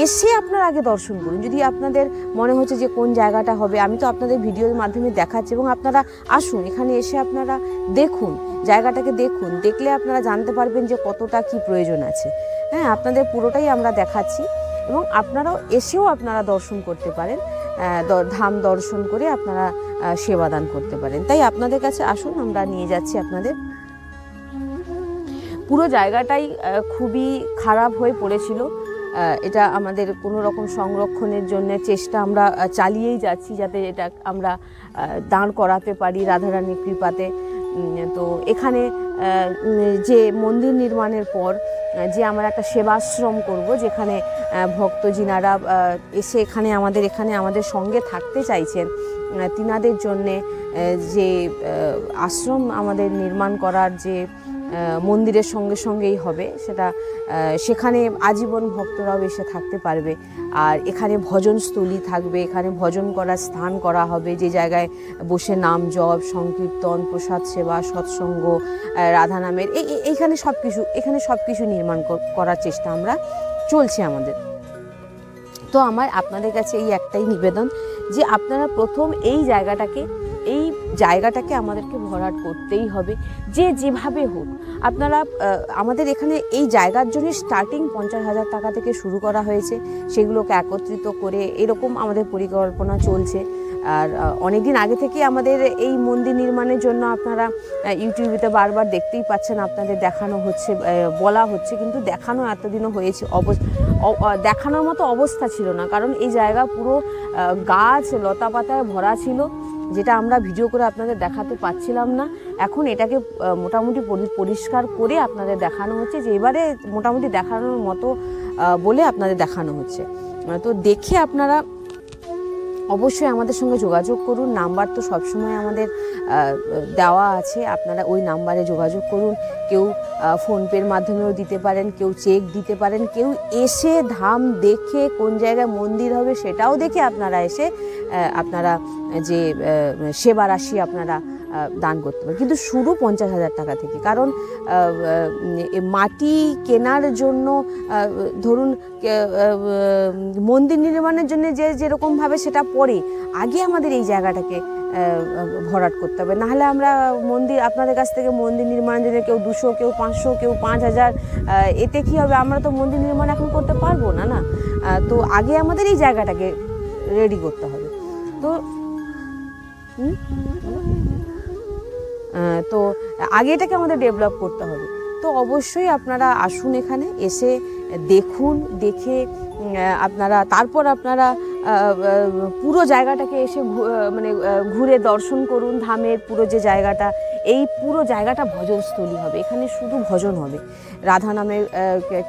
S2: এসে আপনারা আগে দর্শন করুন। যদি আপনাদের মনে হচ্ছে যে কোন জায়গাটা হবে, আমি তো আপনাদের ভিডিওর মাধ্যমে দেখাচ্ছি, এবং আপনারা আসুন এখানে এসে আপনারা দেখুন, জায়গাটাকে দেখুন, দেখলে আপনারা জানতে পারবেন যে কতটা কি প্রয়োজন আছে। হ্যাঁ, আপনাদের পুরোটাই আমরা দেখাচ্ছি এবং আপনারাও এসেও আপনারা দর্শন করতে পারেন, ধাম দর্শন করে আপনারা সেবাদান করতে পারেন। তাই আপনাদের কাছে আসুন, আমরা নিয়ে যাচ্ছি আপনাদের। পুরো জায়গাটাই খুবই খারাপ হয়ে পড়েছিল। এটা আমাদের কোনো রকম সংরক্ষণের জন্য চেষ্টা আমরা চালিয়েই যাচ্ছি, যাতে এটা আমরা দাঁড় করাতে পারি রাধারানীর কৃপাতে। তো এখানে যে মন্দির নির্মাণের পর যে আমরা একটা সেবাশ্রম করব, যেখানে ভক্ত যিনারা এসে এখানে আমাদের সঙ্গে থাকতে চাইছেন, তিনাদের জন্যে যে আশ্রম আমাদের নির্মাণ করার যে মন্দিরের সঙ্গেই হবে, সেখানে আজীবন ভক্তরাও এসে থাকতে পারবে। আর এখানে ভজনস্থলী থাকবে, এখানে ভজন করার স্থান করা হবে, যে জায়গায় বসে নাম জপ, সংকীর্তন, প্রসাদ সেবা, সৎসঙ্গ, রাধা নামের এখানে সব কিছু নির্মাণ করার চেষ্টা আমরা চলছে আমাদের। তো আমার আপনাদের কাছে এই একটাই নিবেদন যে আপনারা প্রথম এই জায়গাটাকে, এই জায়গাটাকে আমাদেরকে ভরাট করতেই হবে, যে যেভাবে হোক। আপনারা আমাদের এখানে এই জায়গার জন্য স্টার্টিং 50,000 টাকা থেকে শুরু করা হয়েছে, সেগুলোকে একত্রিত করে এরকম আমাদের পরিকল্পনা চলছে। আর অনেকদিন আগে থেকে আমাদের এই মন্দির নির্মাণের জন্য আপনারা ইউটিউবেতে বারবার দেখতেই পাচ্ছেন, আপনাদের দেখানো হচ্ছে, বলা হচ্ছে, কিন্তু দেখানো এতদিনও হয়েছে, দেখানোর মতো অবস্থা ছিল না, কারণ এই জায়গা পুরো গাছ লতা পাতায় ভরা ছিল, যেটা আমরা ভিডিও করে আপনাদের দেখাতে পাচ্ছিলাম না। এখন এটাকে মোটামুটি পরিষ্কার করে আপনাদের দেখানো হচ্ছে, যে এবারে মোটামুটি দেখানোর মতো বলে আপনাদের দেখানো হচ্ছে। তো দেখে আপনারা অবশ্যই আমাদের সঙ্গে যোগাযোগ করুন। নাম্বার তো সবসময় আমাদের দেওয়া আছে, আপনারা ওই নাম্বারে যোগাযোগ করুন। কেউ ফোনপের মাধ্যমেও দিতে পারেন, কেউ চেক দিতে পারেন, কেউ এসে ধাম দেখে কোন জায়গায় মন্দির হবে সেটাও দেখে আপনারা এসে আপনারা যে সেবা রাশি আপনারা দান করতে পারেন, কিন্তু শুরু 50,000 টাকা থেকে। কারণ মাটি কেনার জন্য, ধরুন মন্দির নির্মাণের জন্য যেরকমভাবে সেটা পড়ে, আগে আমাদের এই জায়গাটাকে ভরাট করতে হবে, নাহলে আমরা মন্দির আপনাদের কাছ থেকে মন্দির নির্মাণের জন্য কেউ 200, কেউ 500, কেউ 5,000, এতে কি হবে? আমরা তো মন্দির নির্মাণ এখন করতে পারবো না, না? তো আগে আমাদের এই জায়গাটাকে রেডি করতে হবে। তো আগে এটাকে আমাদের ডেভেলপ করতে হবে। তো অবশ্যই আপনারা আসুন, এখানে এসে দেখুন, দেখে আপনারা তারপর আপনারা পুরো জায়গাটাকে এসে মানে ঘুরে দর্শন করুন। ধামের পুরো যে জায়গাটা, এই পুরো জায়গাটা ভজনস্থলী হবে, এখানে শুধু ভজন হবে, রাধা নামের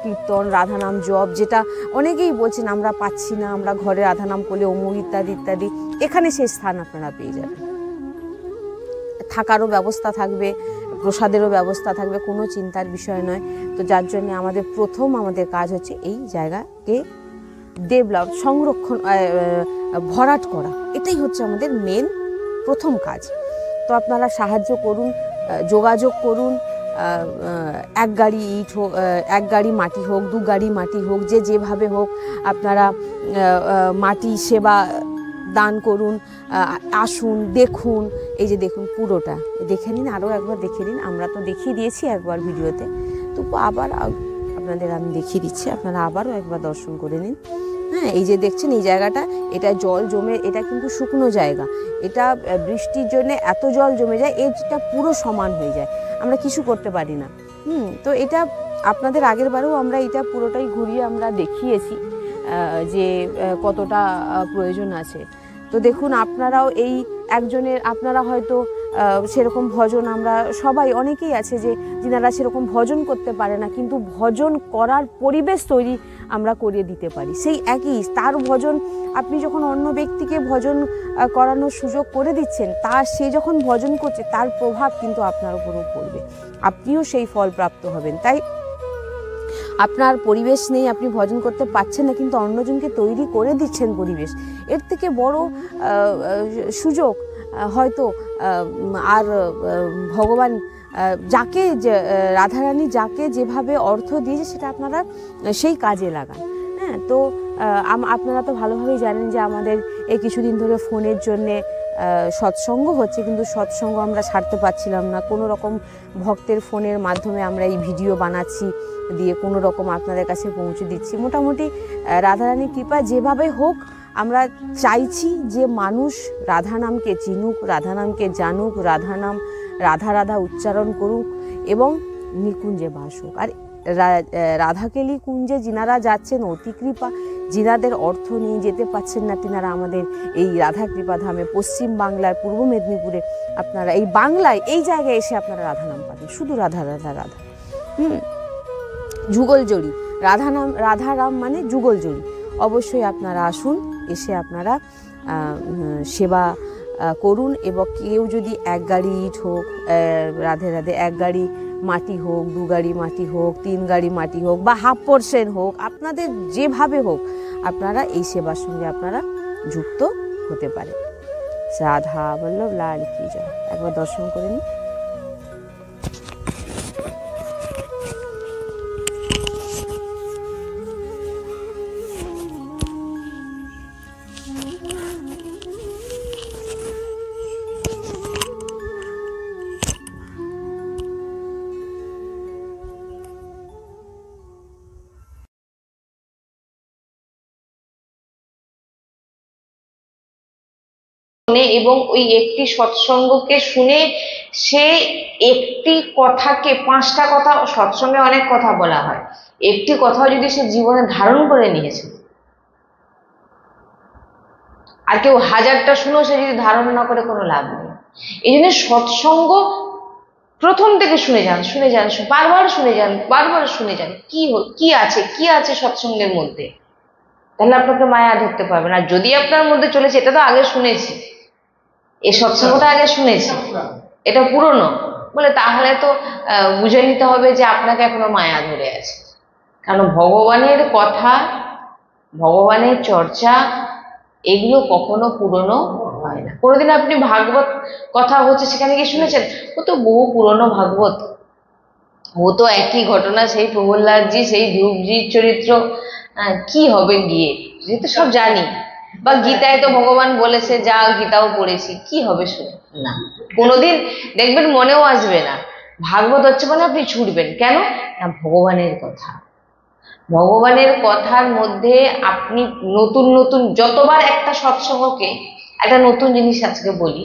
S2: কীর্তন, রাধা নাম জপ, যেটা অনেকেই বলছেন আমরা পাচ্ছি না, আমরা ঘরে রাধা নাম করলে অমুক ইত্যাদি ইত্যাদি, এখানে সেই স্থান আপনারা পেয়ে যাবেন। থাকারও ব্যবস্থা থাকবে, প্রসাদেরও ব্যবস্থা থাকবে, কোনো চিন্তার বিষয় নয়। তো যার জন্য আমাদের কাজ হচ্ছে এই জায়গাকে ডেভেলপ, সংরক্ষণ, ভরাট করা, এটাই হচ্ছে আমাদের মেন প্রথম কাজ। তো আপনারা সাহায্য করুন, যোগাযোগ করুন। 1 গাড়ি ইট হোক, 1 গাড়ি মাটি হোক, 2 গাড়ি মাটি হোক, যে যেভাবে হোক আপনারা মাটি সেবা দান করুন। আসুন, দেখুন, এই যে দেখুন পুরোটা দেখে নিন, আরও একবার দেখে নিন। আমরা তো দেখিয়ে দিয়েছি একবার ভিডিওতে, তবু আবার আপনাদের আমি দেখিয়ে দিচ্ছি, আপনারা আবারও একবার দর্শন করে নিন। হ্যাঁ, এই যে দেখছেন এই জায়গাটা, এটা জল জমে, এটা কিন্তু শুকনো জায়গা, এটা বৃষ্টির জন্য এত জল জমে যায়, এটা পুরো সমান হয়ে যায়, আমরা কিছু করতে পারি না। তো এটা আপনাদের আগের বারেও আমরা এটা পুরোটাই ঘুরিয়ে আমরা দেখিয়েছি যে কতটা প্রয়োজন আছে। তো দেখুন, আপনারাও এই একজনের, আপনারা হয়তো সেরকম ভজন, আমরা সবাই অনেকেই আছে যে যিনারা সেরকম ভজন করতে পারে না, কিন্তু ভজন করার পরিবেশ তৈরি আমরা করিয়ে দিতে পারি। সেই একই তার ভজন, আপনি যখন অন্য ব্যক্তিকে ভজন করানোর সুযোগ করে দিচ্ছেন, সে যখন ভজন করছে তার প্রভাব কিন্তু আপনার উপরও পড়বে, আপনিও সেই ফল প্রাপ্ত হবেন। তাই আপনার পরিবেশ নেই, আপনি ভজন করতে পারছেন না, কিন্তু অন্যজনকে তৈরি করে দিচ্ছেন পরিবেশ, এর থেকে বড় সুযোগ হয়তো আর ভগবান যাকে, রাধারানী যাকে যেভাবে অর্থ দিয়েছে সেটা আপনারা সেই কাজে লাগান। হ্যাঁ, তো আপনারা তো ভালোভাবেই জানেন যে আমাদের এই কিছুদিন ধরে ফোনের জন্যে সৎসঙ্গ হচ্ছে, কিন্তু সৎসঙ্গ আমরা ছাড়তে পারছিলাম না। কোনো রকম ভক্তের ফোনের মাধ্যমে আমরা এই ভিডিও বানাচ্ছি, দিয়ে কোনো রকম আপনাদের কাছে পৌঁছে দিচ্ছি। মোটামুটি রাধারানীর কৃপা যেভাবে হোক, আমরা চাইছি যে মানুষ রাধা নামকে চিনুক, রাধা নামকে জানুক, রাধা নাম রাধা রাধা উচ্চারণ করুক এবং নিকুঞ্জে বাস হোক। আর রাধাকেলি কুঞ্জে যিনারা যাচ্ছেন, অতি কৃপা, যিনাদের অর্থ নিয়ে যেতে পাচ্ছেন না, তিনারা আমাদের এই রাধা কৃপা ধামে, পশ্চিম বাংলার, পূর্ব মেদিনীপুরে, আপনারা এই বাংলায় এই জায়গায় এসে আপনারা রাধা নাম পাবেন, শুধু রাধা রাধা রাধা। যুগল জড়ি, রাধা নাম, রাধা রাম মানে যুগল জড়ি। অবশ্যই আপনারা আসুন, এসে আপনারা সেবা করুন। এবং কেউ যদি 1 গাড়ি ইট হোক, রাধে রাধে 1 গাড়ি মাটি হোক, 2 গাড়ি মাটি হোক, 3 গাড়ি মাটি হোক, বা ½ হোক, আপনাদের যেভাবে হোক আপনারা এই সেবার সঙ্গে আপনারা যুক্ত হতে পারেন। রাধা বল্লভ লাল কি জয়। একবার দর্শন করে নিন।
S1: শোনে এবং ওই একটি সৎসঙ্গকে শুনে সে একটি কথাকে, 5টা কথা, সৎসঙ্গে অনেক কথা বলা হয়, একটি কথাও যদি সে জীবনে ধারণ করে নিয়েছে, আর কেউ 1000টা শুনেও সে যদি ধারণ না করে কোনো লাভ নেই। এই জন্য সৎসঙ্গ প্রথম থেকে শুনে যান, বারবার শুনে যান, বারবার শুনে যান, কি আছে সৎসঙ্গের মধ্যে, তাহলে আপনাকে মায়া ধরতে পারবে না। যদি আপনার মধ্যে চলেছে, এটা তো আগে শুনেছি, এই সৎসঙ্গটা আগে শুনেছি, এটা পুরনো বলে, তাহলে তো বুঝে নিতে হবে যে আপনাকে এখনো মায়া ধরে আছে। কারণ ভগবানের কথা, ভগবানের চর্চা, এগুলো কখনো পুরনো হয় না। কোনোদিন আপনি ভাগবত কথা হচ্ছে সেখানে গিয়ে শুনেছেন? ও তো বহু পুরনো ভাগবত, ও তো একই ঘটনা, সেই প্রহ্লাদজি, সেই ধ্রুবজির চরিত্র, কি হবে গিয়ে, যে তো সব জানি। বা গীতায় তো ভগবান বলেছে, যা গীতাও পড়েছি, কি হবে শুনে? না, কোনোদিন দেখবেন মনেও আসবে না। ভাগবত হচ্ছে মানে আপনি ছুটবেন কেন না, ভগবানের কথা, ভগবানের কথার মধ্যে আপনি নতুন নতুন যতবার একটা সৎসঙ্গকে, একটা নতুন জিনিস আজকে বলি,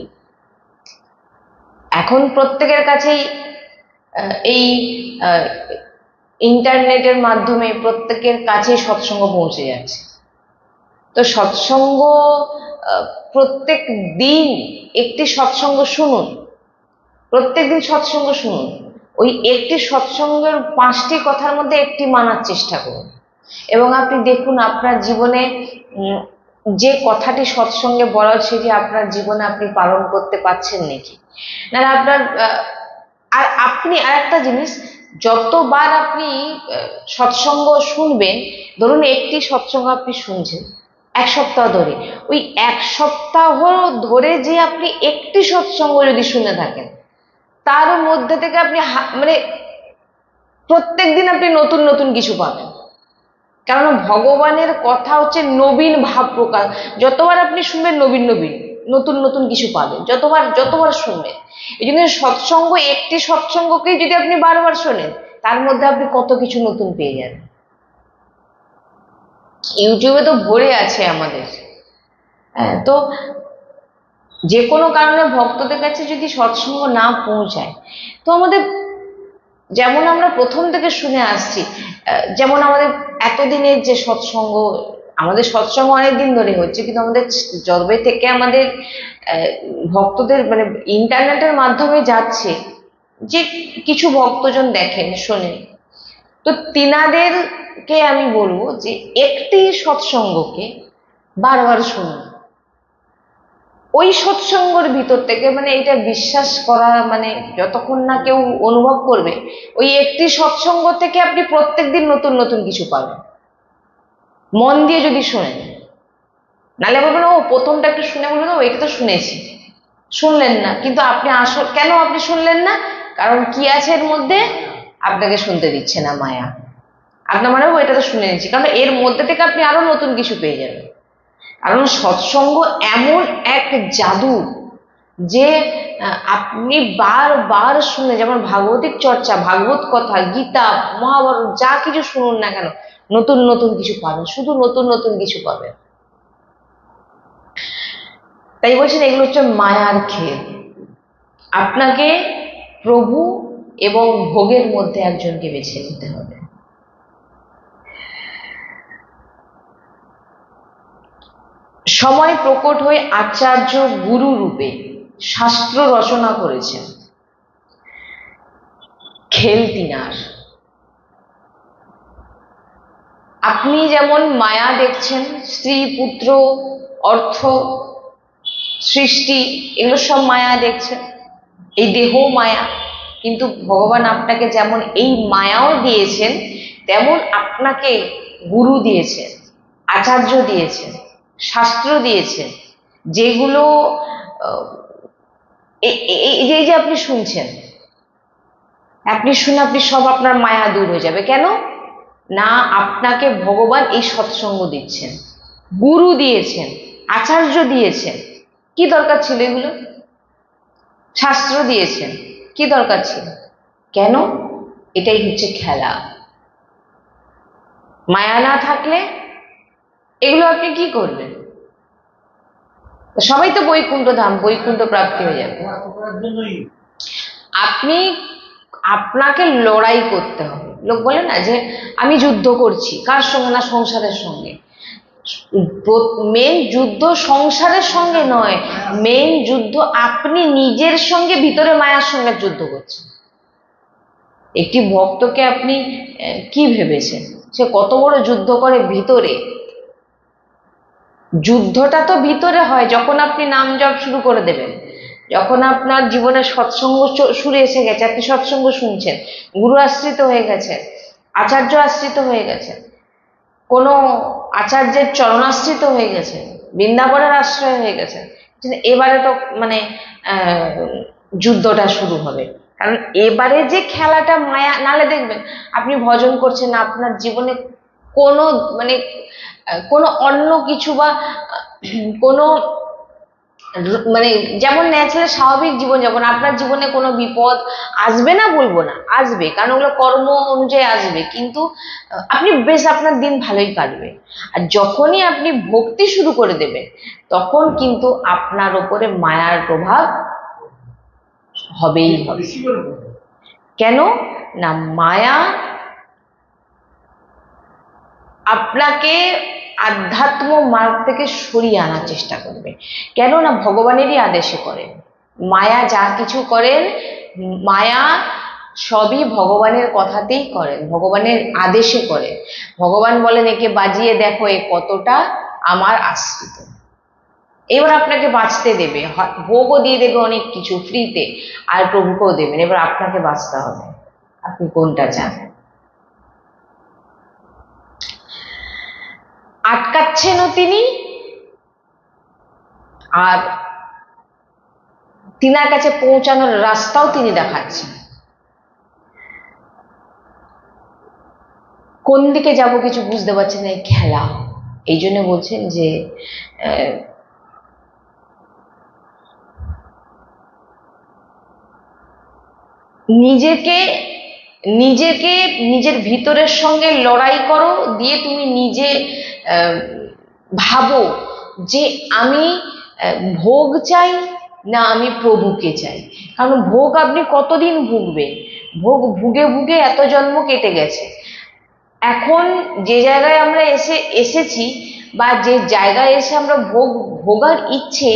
S1: এখন প্রত্যেকের কাছেই এই ইন্টারনেটের মাধ্যমে প্রত্যেকের কাছে সৎসঙ্গ পৌঁছে যাচ্ছে। তো সৎসঙ্গ প্রত্যেক দিন একটি সৎসঙ্গ শুনুন, প্রত্যেক দিন সৎসঙ্গ শুনুন, ওই একটি সৎসঙ্গের 5টি কথার মধ্যে একটি মানার চেষ্টা করুন, এবং আপনি দেখুন আপনার জীবনে যে কথাটি সৎসঙ্গে বলা, সেটি আপনার জীবনে আপনি পালন করতে পারছেন নাকি না। আপনার আর আপনি আর একটা জিনিস, যতবার আপনি সৎসঙ্গ শুনবেন, ধরুন একটি সৎসঙ্গ আপনি শুনছেন 1 সপ্তাহ ধরে, ওই 1 সপ্তাহ ধরে যে আপনি একটি সৎসঙ্গ যদি শুনে থাকেন, তার মধ্যে থেকে আপনি মানে প্রত্যেক দিন আপনি নতুন নতুন কিছু পাবেন। কারণ ভগবানের কথা হচ্ছে নবীন ভাব প্রকাশ, যতবার আপনি শুনবেন নবীন নবীন নতুন নতুন কিছু পাবেন, যতবার শুনবেন। এই জন্য সৎসঙ্গ, একটি সৎসঙ্গকেই যদি আপনি বারবার শোনেন, তার মধ্যে আপনি কত কিছু নতুন পেয়ে যাবেন। ইউটিউবে তো ভরে আছে আমাদের। হ্যাঁ, তো যে কোনো কারণে ভক্তদের কাছে যদি সৎসঙ্গ না পৌঁছায়, তো আমাদের, যেমন আমরা প্রথম থেকে শুনে আসছি, যেমন আমাদের এতদিনের যে সৎসঙ্গ, আমাদের সৎসঙ্গ অনেকদিন ধরে হচ্ছে, কিন্তু আমাদের যবে থেকে আমাদের ভক্তদের মানে ইন্টারনেটের মাধ্যমে যাচ্ছে, যে কিছু ভক্তজন দেখেন শোনেন, তো তিনাদেরকে আমি বলবো যে একটি সৎসঙ্গকে বারবার শুনুন। ওই সৎসঙ্গের ভিতর থেকে, মানে এটা বিশ্বাস করা, মানে যতক্ষণ না কেউ অনুভব করবে, ওই একটি সৎসঙ্গ থেকে আপনি প্রত্যেকদিন নতুন নতুন কিছু পাবেন, মন দিয়ে যদি শোনেন। নাহলে বলবেন, ও প্রথমটা একটু শুনে বলবেন, ও এটা তো শুনেছি, শুনলেন না। কিন্তু আপনি কেন আপনি শুনলেন না? কারণ কি আছে এর মধ্যে, আপনাকে শুনতে দিচ্ছে না মায়া। আপনার মানে, ও এটা তো শুনে নিচ্ছি, কারণ এর মধ্যে থেকে আপনি আরো নতুন কিছু পেয়ে যাবেন। কারণ সৎসঙ্গ এমন এক জাদু, যে আপনি বারবার শুনে, যেমন ভাগবতিক চর্চা, ভাগবত কথা, গীতা, মহাভারত, যা কিছু শুনুন না কেন, নতুন নতুন কিছু পাবেন, শুধু নতুন নতুন কিছু পাবেন। তাই বলছেন এগুলো হচ্ছে মায়ার খেল। আপনাকে প্রভু এবং ভোগের মধ্যে একজনকে বেছে নিতে হবে। সময় প্রকট হয়ে আচার্য গুরু রূপে শাস্ত্র রচনা করেছেন, খেল তিনার। আপনি যেমন মায়া দেখছেন, স্ত্রী, পুত্র, অর্থ, সৃষ্টি, এগুলো সব মায়া দেখছেন, এই দেহ মায়া, কিন্তু ভগবান আপনাকে যেমন এই মায়াও দিয়েছেন, তেমন আপনাকে গুরু দিয়েছেন, আচার্য দিয়েছেন, শাস্ত্র দিয়েছেন, যেগুলো এই যে আপনি শুনছেন, আপনি শুনে আপনি সব, আপনার মায়া দূর হয়ে যাবে। কেন না, আপনাকে ভগবান এই সৎসঙ্গ দিচ্ছেন, গুরু দিয়েছেন, আচার্য দিয়েছেন। কি দরকার ছিল এগুলো? শাস্ত্র দিয়েছেন, কি দরকার ছিল? কেন? এটাই হচ্ছে খেলা। মায়া না থাকলে এগুলো আপনি কি করবেন? সবাই তো বৈকুণ্ঠ ধাম, বৈকুণ্ঠ প্রাপ্তি হয়ে যাবে। আপনি আপনাকে লড়াই করতে হবে। লোক বলে না যে আমি যুদ্ধ করছি, কার সঙ্গে? না সংসারের সঙ্গে। মেন যুদ্ধ সংসারের সঙ্গে নয়, মেন যুদ্ধ আপনি নিজের সঙ্গে, ভিতরে মায়ার সঙ্গে যুদ্ধ করছেন। একটি ভক্তকে আপনি কি ভেবেছেন সে কত বড় যুদ্ধ করে ভিতরে? যুদ্ধটা তো ভিতরে হয় যখন আপনি নাম জপ শুরু করে দেবেন, যখন আপনার জীবনে সৎসঙ্গ শুরু এসে গেছে, আপনি সৎসঙ্গ শুনছেন, গুরু আশ্রিত হয়ে গেছেন, আচার্য আশ্রিত হয়ে গেছেন, কোনো আচার্যের চরণাশ্রিত হয়ে গেছে, বৃন্দাবনের আশ্রয় হয়ে গেছে, এবারে তো মানে যুদ্ধটা শুরু হবে। কারণ এবারে যে খেলাটা মায়া, নালে দেখবেন আপনি ভজন করছেন, আপনার জীবনে কোনো মানে কোনো অন্য কিছু বা কোনো মানে যেমন ন্যাচারাল স্বাভাবিক জীবনযাপন, আপনার জীবনে কোনো বিপদ আসবে না বলবো না, আসবে, কারণ ওগুলো কর্ম অনুযায়ী আসবে, কিন্তু আপনি বেশ আপনার দিন ভালোই কাটবে। আর যখনই আপনি ভক্তি শুরু করে দেবেন তখন কিন্তু আপনার ওপরে মায়ার প্রভাব হবেই হবে। কেন না? মায়া আপনাকে আধ্যাত্ম মার্গ থেকে সরিয়ে আনার চেষ্টা করবে। কেন না? ভগবানেরই আদেশে করেন মায়া, যা কিছু করেন মায়া সবই ভগবানের কথাতেই করেন, ভগবানের আদেশে করেন। ভগবান বলেন একে বাজিয়ে দেখো এ কতটা আমার আশ্রিত। এবার আপনাকে বাঁচতে দেবে, ভোগও দিয়ে দেবে অনেক কিছু ফ্রিতে, আর প্রভুকেও দেবেন। এবার আপনাকে বাঁচতে হবে, আপনি কোনটা চান। আটকাচ্ছেনও তিনি, আর তিনার কাছে পৌঁছানোর রাস্তাও তিনি দেখাচ্ছেন। কোন দিকে যাব কিছু বুঝতে পারছেন না, এই খেলা। এই জন্য বলছেন যে নিজেকে নিজেকে নিজের ভিতরের সঙ্গে লড়াই করো, দিয়ে তুমি নিজে ভাবো যে আমি ভোগ চাই না আমি প্রভুকে চাই। কারণ ভোগ আপনি কতদিন ভুগবেন? ভোগ ভুগে ভুগে এত জন্ম কেটে গেছে। এখন যে জায়গায় আমরা এসেছি বা যে জায়গায় এসে আমরা ভোগার ইচ্ছে,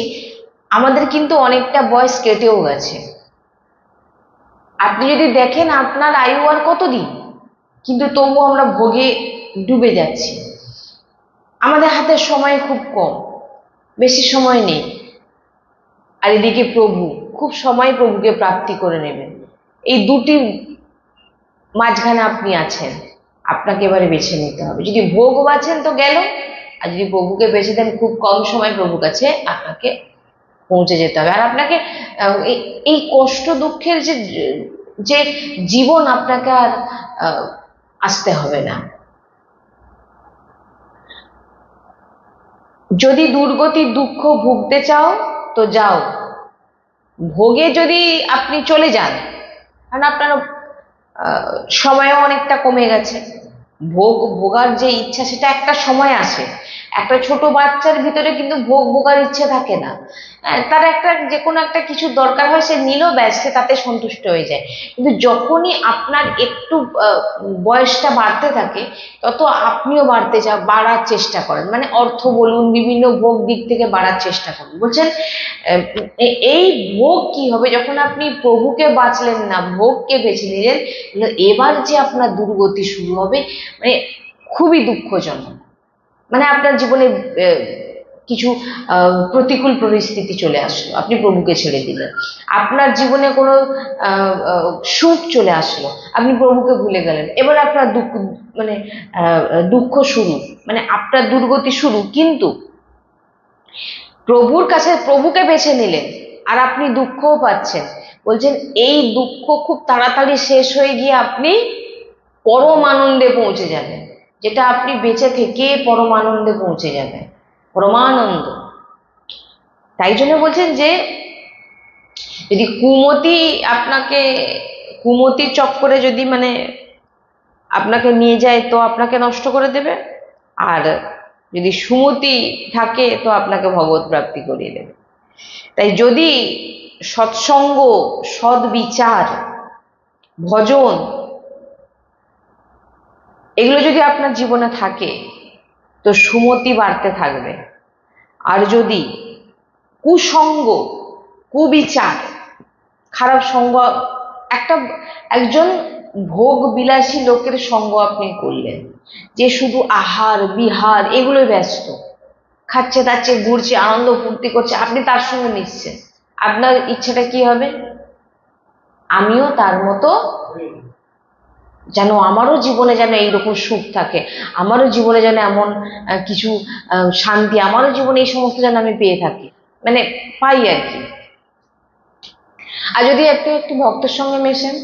S1: আমাদের কিন্তু অনেকটা বয়স কেটেও গেছে। আপনি যদি দেখেন আপনার আয়ু আর কতদিন, কিন্তু তবু আমরা ভোগে ডুবে যাচ্ছি। আমাদের হাতে সময় খুব কম, বেশি সময় নেই। আর এদিকে প্রভু, খুব সময় প্রভুকে প্রাপ্তি করে নেবেন। এই দুটি মাঝখানে আপনি আছেন, আপনাকে এবারে বেছে নিতে হবে। যদি ভোগ বাছেন তো গেল, আর যদি প্রভুকে বেছে দেন খুব কম সময় প্রভুর কাছে আপনাকে পৌঁছে যেতে হবে। আর আপনাকে এই কষ্ট দুঃখের যে জীবন আপনাকে আর আসতে হবে না। যদি দুর্গতি দুঃখ ভুগতে চাও তো যাও, ভোগে যদি আপনি চলে যান, কারণ আপনার সময়ও অনেকটা কমে গেছে, ভোগার যে ইচ্ছা সেটা একটা সময় আসে। একটা ছোট বাচ্চার ভিতরে কিন্তু ভোগার ইচ্ছে থাকে না, তার একটা যে কোনো একটা কিছু দরকার হয়, সে নিল, ব্যাস, সে তাতে সন্তুষ্ট হয়ে যায়। কিন্তু যখনই আপনার একটু বয়সটা বাড়তে থাকে, তত আপনিও বাড়ার চেষ্টা করেন, মানে অর্থ বলুন, বিভিন্ন ভোগ দিক থেকে বাড়ার চেষ্টা করুন। বলছেন এই ভোগ কি হবে? যখন আপনি প্রভুকে বাঁচলেন না, ভোগকে বেছে নিলেন, এবার যে আপনার দুর্গতি শুরু হবে, মানে খুবই দুঃখজনক। মানে আপনার জীবনে কিছু প্রতিকূল পরিস্থিতি চলে আসলো, আপনি প্রভুকে ছেড়ে দিলেন। আপনার জীবনে কোনো সুখ চলে আসলো, আপনি প্রভুকে ভুলে গেলেন। এবার আপনার দুঃখ শুরু, মানে আপনার দুর্গতি শুরু। কিন্তু প্রভুর কাছে, প্রভুকে বেছে নিলেন আর আপনি দুঃখও পাচ্ছেন। বলছেন এই দুঃখ খুব তাড়াতাড়ি শেষ হয়ে গিয়ে আপনি পরম আনন্দে পৌঁছে যাবেন, যেটা আপনি বেঁচে থেকে পরম আনন্দে পৌঁছে যাবেন, পরমানন্দ। তাই জন্য বলছেন যে যদি কুমতির চক্করে যদি মানে আপনাকে নিয়ে যায় তো আপনাকে নষ্ট করে দেবে, আর যদি সুমতি থাকে তো আপনাকে ভগবত প্রাপ্তি করিয়ে দেবে। তাই যদি সৎসঙ্গ, সদ্বিচার, ভজন এগুলো যদি আপনার জীবনে থাকে তো সুমতি বাড়তে থাকবে। আর যদি কুসঙ্গ, কুবিচার, খারাপ সঙ্গ, একজন ভোগ বিলাসী লোকের সঙ্গ আপনি করলেন, যে শুধু আহার বিহার এগুলোই ব্যস্ত, খাচ্ছে দাচ্ছে ঘুরছে আনন্দ ফুর্তি করছে, আপনি তার সঙ্গে মিশছেন, আপনার ইচ্ছাটা কি হবে? আমিও তার মতো, যেন আমারও জীবনে যেন এইরকম সুখ থাকে, আমারও জীবনে যেন এমন কিছু শান্তি, আমারও জীবনে এই সমস্ত যেন আমি পেয়ে থাকি, মানে পাই আর কি। আর যদি আপনি একটি ভক্তের সঙ্গে মেশেন,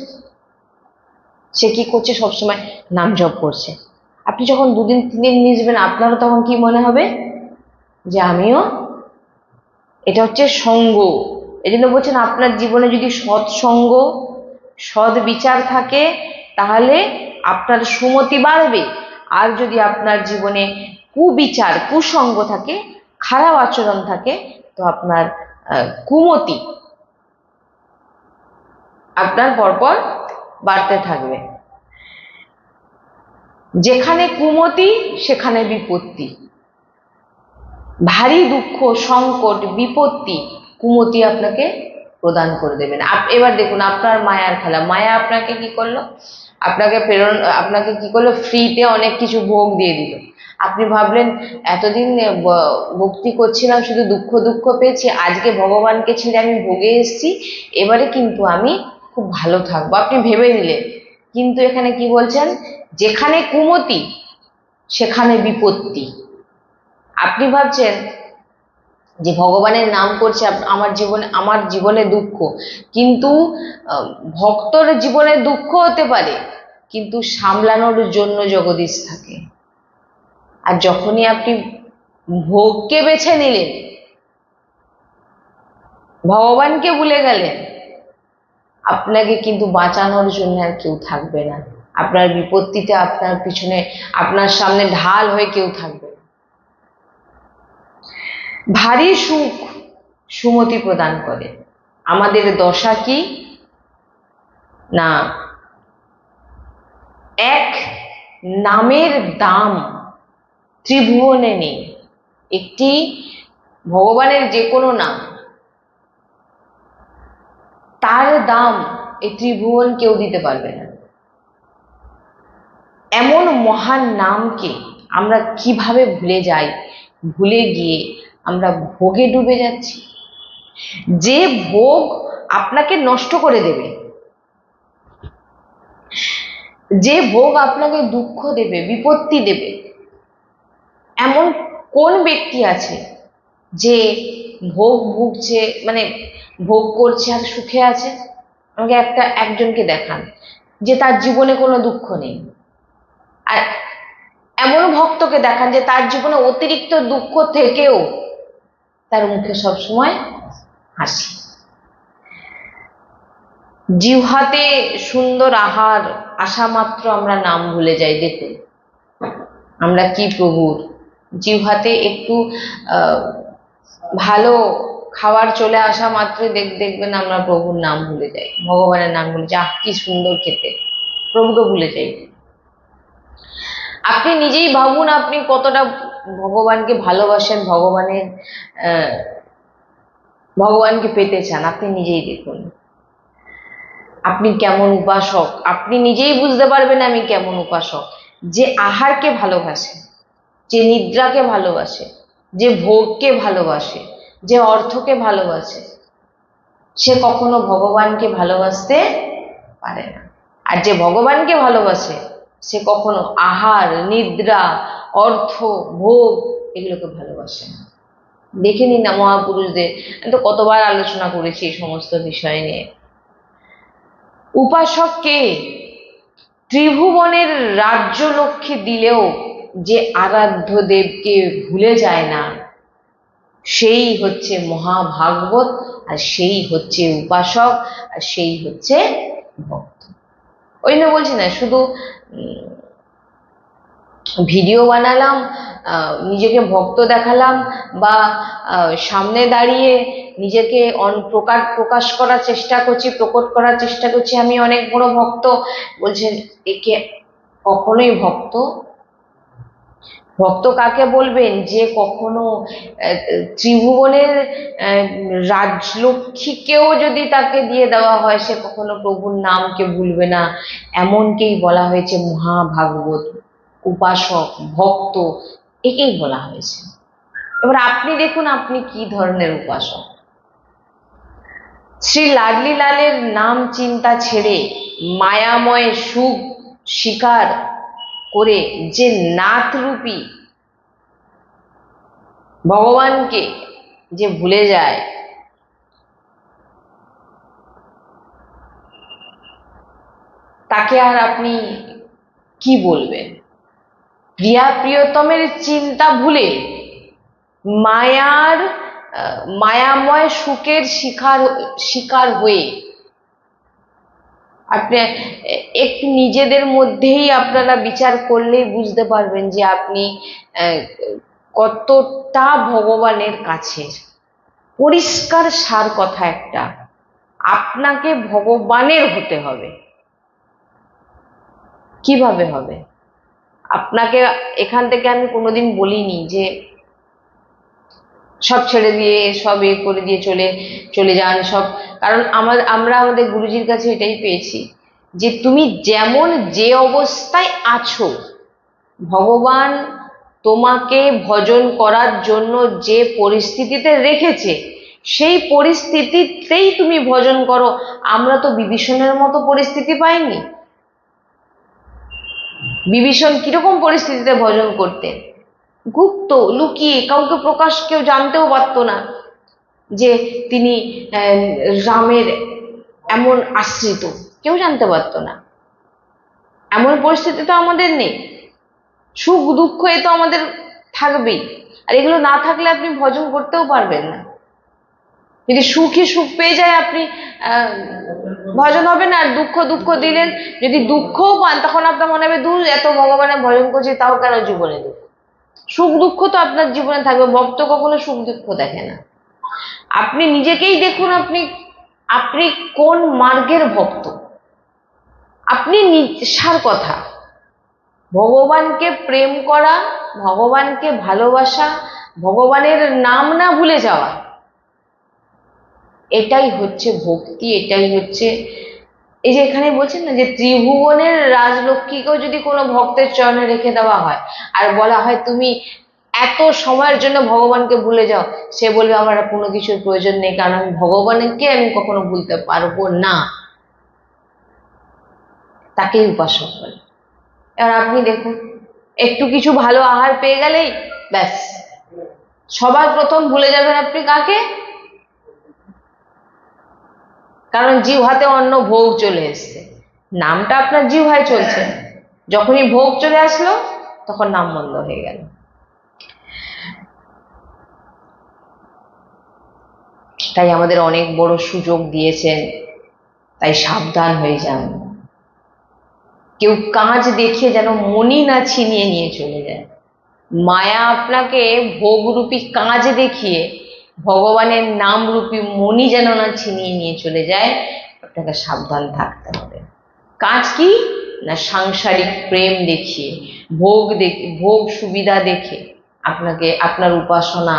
S1: সে কি করছে? সবসময় নাম জপ করছে, আপনি যখন 2 দিন 3 দিন মিশবেন, আপনারও তখন কি মনে হবে? যে আমিও, এটা হচ্ছে সঙ্গ। এই জন্য বলছেন আপনার জীবনে যদি সৎসঙ্গ, সৎ বিচার থাকে তাহলে আপনার সুমতি বাড়বে। আর যদি আপনার জীবনে কুবিচার, কুসঙ্গ থাকে, খারাপ আচরণ থাকে, তো আপনার কুমতি আপনার পরপর বাড়তে থাকবে। যেখানে কুমতি সেখানে বিপত্তি, ভারী দুঃখ, সংকট, বিপত্তি কুমতি আপনাকে প্রদান করে দেবেন। এবার দেখুন আপনার মায়ার খেলা, মায়া আপনাকে কি করলো? আপনাকে কি করলো? ফ্রিতে অনেক কিছু ভোগ দিয়ে দিল। আপনি ভাবলেন এতদিন ভক্তি করছিলাম, শুধু দুঃখ দুঃখ পেয়েছি, আজকে ভগবানকে ছেড়ে আমি ভোগে এসেছি, এবারে কিন্তু আমি খুব ভালো থাকবো, আপনি ভেবে নিলেন। কিন্তু এখানে কি বলছেন? যেখানে কুমতি সেখানে বিপত্তি। আপনি ভাবছেন যে ভগবানের নাম করছে, আমার জীবনে দুঃখ, কিন্তু ভক্তর জীবনে দুঃখ হতে পারে, কিন্তু সামলানোর জন্য জগদীশ থাকে। আর যখনই আপনি ভোগকে বেছে নিলেন, ভগবানকে ভুলে গেলেন, আপনাকে কিন্তু বাঁচানোর জন্য আর কেউ থাকবে না। আপনার বিপত্তিতে আপনার পিছনে, আপনার সামনে ঢাল হয়ে কেউ থাকবে না। ভারী সুখ সুমতি প্রদান করে। আমাদের দশা কি না, এক নামের দাম ত্রিভুবনে নেই। একটি ভগবানের যে কোনো নাম, তার দাম এই ত্রিভুবন কেউ দিতে পারবে না। এমন মহান নামকে আমরা কিভাবে ভুলে যাই? ভুলে গিয়ে আমরা ভোগে ডুবে যাচ্ছি। যে ভোগ আপনাকে নষ্ট করে দেবে, যে ভোগ আপনাকে দুঃখ দেবে, বিপত্তি দেবে, এমন কোন ব্যক্তি আছে যে ভোগ ভুগছে, মানে ভোগ করছে আর সুখে আছে? আমাকে একজনকে দেখান যে তার জীবনে কোনো দুঃখ নেই। আর এমন ভক্তকে দেখান যে তার জীবনে অতিরিক্ত দুঃখ থেকেও তার মুখে সবসময় হাসি। জিহ্বাতে সুন্দর আহার আসা মাত্র আমরা নাম ভুলে যাই। দেখুন আমরা কি প্রভুর, জিহ্বাতে একটু ভালো খাবার চলে আসা মাত্রই দেখবেন আমরা প্রভুর নাম ভুলে যাই, ভগবানের নাম ভুলে যাই। কি সুন্দর খেতে, প্রভুকে ভুলে যাই। আপনি নিজেই ভাবুন আপনি কতটা ভগবানকে ভালোবাসেন, ভগবানকে পেতে চান, আপনি নিজেই দেখুন। আপনি কেমন উপাসক, আপনি নিজেই বুঝতে পারবেন আমি কেমন উপাসক। যে আহারকে ভালোবাসে, যে নিদ্রাকে ভালোবাসে, যে ভোগকে ভালোবাসে, যে অর্থকে ভালোবাসে, সে কখনো ভগবানকে ভালোবাসতে পারে না। আর যে ভগবানকে ভালোবাসে সে কখনো আহার, নিদ্রা, অর্থ, ভোগ এগুলোকে ভালোবাসে না। দেখে নিন না মহাপুরুষদের, আমি তো কতবার আলোচনা করেছি এই সমস্ত বিষয় নিয়ে। উপাসককে ত্রিভুবনের রাজ্য লক্ষ্মী দিলেও যে আরাধ্য দেবকে ভুলে যায় না, সেই হচ্ছে মহাভাগবত, আর সেই হচ্ছে উপাসক, আর সেই হচ্ছে ভক্ত। ওই জন্য বলছি না শুধু ভিডিও বানালাম, নিজেকে ভক্ত দেখালাম বা সামনে দাঁড়িয়ে নিজেকে প্রকাশ করার চেষ্টা করছি, প্রকট করার চেষ্টা করছি আমি অনেক বড় ভক্ত, বলছেন একে কখনোই ভক্ত কাকে বলবেন? যে কখনো ত্রিভুবনের রাজলক্ষ্মীকেও যদি তাকে দিয়ে দেওয়া হয় সে কখনো প্রভুর নামকে ভুলবে না, এমনকেই বলা হয়েছে মহাভাগবত, উপাসক, ভক্ত, একেই বলা হয়েছে। এবার আপনি দেখুন আপনি কি ধরনের উপাসক। শ্রী লাডলি লালের নাম চিন্তা ছেড়ে মায়াময় সুখ স্বীকার করে যে নাথরূপী ভগবানকে যে ভুলে যায়, তাকে আর আপনি কি বলবেন? প্রিয়া প্রিয়তমের চিন্তা ভুলে মায়াময় সুখের শিকার হয়ে আপনি একটু নিজেদের মধ্যেই আপনারা বিচার করলেই বুঝতে পারবেন যে আপনি কতটা ভগবানের কাছে। পরিষ্কার সার কথা একটা, আপনাকে ভগবানের হতে হবে। কিভাবে হবে? আপনাকে এখান থেকে আমি কোনোদিন বলিনি যে সব ছেড়ে দিয়ে সব করে দিয়ে চলে যান সব, কারণ আমরা আমাদের গুরুজির কাছে এটাই পেয়েছি যে তুমি যেমন যে অবস্থায় আছো, ভগবান তোমাকে ভজন করার জন্য যে পরিস্থিতিতে রেখেছে সেই পরিস্থিতিতেই তুমি ভজন করো। আমরা তো বিভীষণের মতো পরিস্থিতি পাইনি। বিভীষণ কিরকম পরিস্থিতিতে ভজন করতেন? গুপ্ত, লুকিয়ে, কাউকে প্রকাশ, কেউ জানতেও পারত না যে তিনি রামের এমন আশ্রিত, কেউ জানতে পারত না। এমন পরিস্থিতি তো আমাদের নেই। সুখ দুঃখ এ তো আমাদের থাকবেই, আর এগুলো না থাকলে আপনি ভজন করতেও পারবেন না। যদি সুখে সুখ পেয়ে যায় আপনি ভজন হবে না। আর দুঃখ দিলেন, যদি দুঃখও পান তখন আপনার মনে হবে দূর, এত ভগবানের ভজন করছি তাও কেন জীবনে দুঃখ। সুখ দুঃখ তো আপনার জীবনে থাকবে, ভক্ত কখনো সুখ দুঃখ দেখে না। আপনি নিজেকেই দেখুন, আপনি কোন মার্গের ভক্ত। আপনি সার কথা, ভগবানকে প্রেম করা, ভগবানকে ভালোবাসা, ভগবানের নাম না ভুলে যাওয়া, এটাই হচ্ছে ভক্তি। এটাই হচ্ছে এই যে এখানে বলছেন না যে ত্রিভুবনের রাজলক্ষ্মীকেও যদি কোনো ভক্তের চরণে রেখে দেওয়া হয় আর বলা হয় তুমি এত সময়ের জন্য ভগবানকে ভুলে যাও, সে বলবে আমার কোনো কিছুর প্রয়োজন নেই, কারণ আমি ভগবানকে আমি কখনো ভুলতে পারবো না। তাকেই উপাসক বলে। এবার আপনি দেখুন, একটু কিছু ভালো আহার পেয়ে গেলেই ব্যাস সবার প্রথম ভুলে যাবেন আপনি কাকে? কারণ জিহ্বাতে অন্য ভোগ চলে এসছে, নামটা আপনার জিহ্বায় চলছে, যখনই ভোগ চলে আসলো তখন নাম বন্ধ হয়ে গেল। তাই আমাদের অনেক বড় সুযোগ দিয়েছেন, তাই সাবধান হয়ে যান। কেউ কাজ দেখিয়ে যেন মনি না ছিনিয়ে নিয়ে চলে যায়। মায়া আপনাকে ভোগরূপী কাজ দেখিয়ে ভগবানের নামরূপী মনি যেন না ছিনিয়ে নিয়ে চলে যায়, আপনাকে সাবধান থাকতে হবে। কাজ কি না, সাংসারিক প্রেম দেখিয়ে, ভোগ সুবিধা দেখে আপনাকে আপনার উপাসনা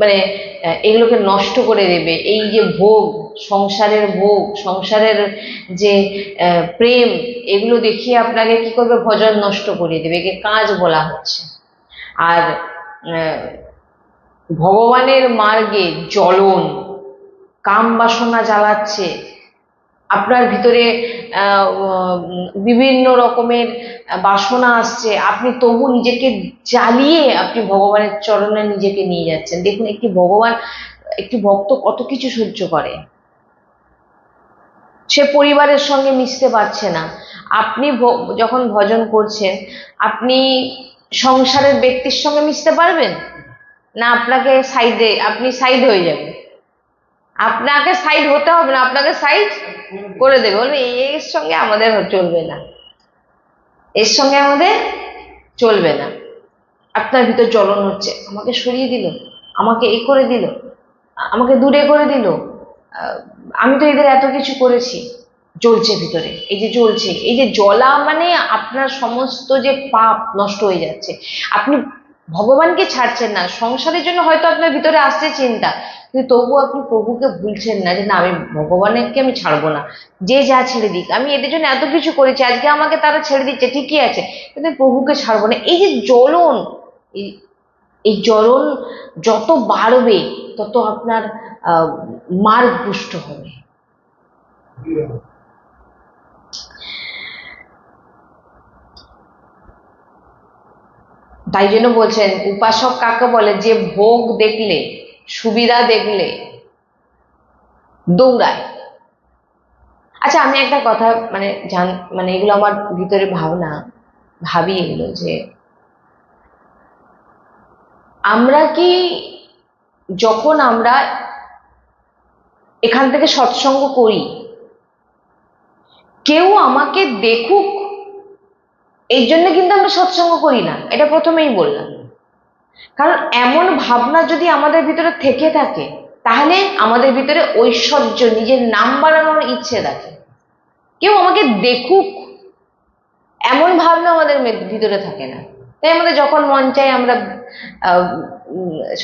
S1: মানে এগুলোকে নষ্ট করে দেবে। এই যে ভোগ, সংসারের যে প্রেম, এগুলো দেখিয়ে আপনাকে কি করবে? ভজন নষ্ট করে দেবে। একে কাজ বলা হচ্ছে। আর ভগবানের মার্গে জ্বলন, কাম বাসনা জ্বালাচ্ছে আপনার ভিতরে, বিভিন্ন রকমের বাসনা আসছে, আপনি তবু নিজেকে জ্বালিয়ে আপনি ভগবানের চরণে নিজেকে নিয়ে যাচ্ছেন। দেখুন একটি ভক্ত কত কিছু সহ্য করে। সে পরিবারের সঙ্গে মিশতে পারছে না। আপনি যখন ভজন করছেন আপনি সংসারের ব্যক্তির সঙ্গে মিশতে পারবেন না? আপনি সাইড হয়ে যাবেন। আপনাকে সাইড হতে হবে না, আপনাকে সাইড করে দেবে, বলবে এর সঙ্গে আমাদের চলবে না, এর সঙ্গে আমাদের চলবে না। আপনার ভিতর জ্বলন হচ্ছে, আমাকে সরিয়ে দিল, আমাকে এই করে দিল, আমাকে দূরে করে দিল, আমি তো এদের এত কিছু করেছি, জ্বলছে ভিতরে, এই যে জ্বলছে, এই যে জ্বলা মানে আপনার সমস্ত যে পাপ নষ্ট হয়ে যাচ্ছে। আপনি ভগবানকে ছাড়ছেন না, সংসারের জন্য হয়তো আপনার ভিতরে আসছে চিন্তা, কিন্তু তবুও আপনি প্রভুকে ভুলছেন না যে না, আমি ভগবানকে আমি ছাড়বো না, যে যা ছেড়ে দিক, আমি এদের জন্য এত কিছু করেছি, আজকে আমাকে তারা ছেড়ে দিচ্ছে ঠিকই আছে, কিন্তু প্রভুকে ছাড়বো না। এই যে জ্বলন, এই জ্বলন যত বাড়বে তত আপনার মার্গ পুষ্ট হবে। তাই জন্য বলছেন উপাসক কাকে বলে, যে ভোগ দেখলে, সুবিধা দেখলে দৌড়ায়। আচ্ছা, আমি একটা কথা মানে এগুলো আমার ভিতরে ভাবনা, ভাবি এগুলো যে আমরা কি, যখন আমরা এখান থেকে সৎসঙ্গ করি, কেউ আমাকে দেখুক এই জন্য কিন্তু আমরা সৎসঙ্গ করি না, এটা প্রথমেই বললাম। কারণ এমন ভাবনা যদি আমাদের ভিতরে থেকে থাকে, তাহলে আমাদের ভিতরে ঐশ্বর্য, নিজের নাম বাড়ানোর ইচ্ছে থাকে। কেউ আমাকে দেখুক এমন ভাবনা আমাদের ভিতরে থাকে না। তাই আমাদের যখন মন চায় আমরা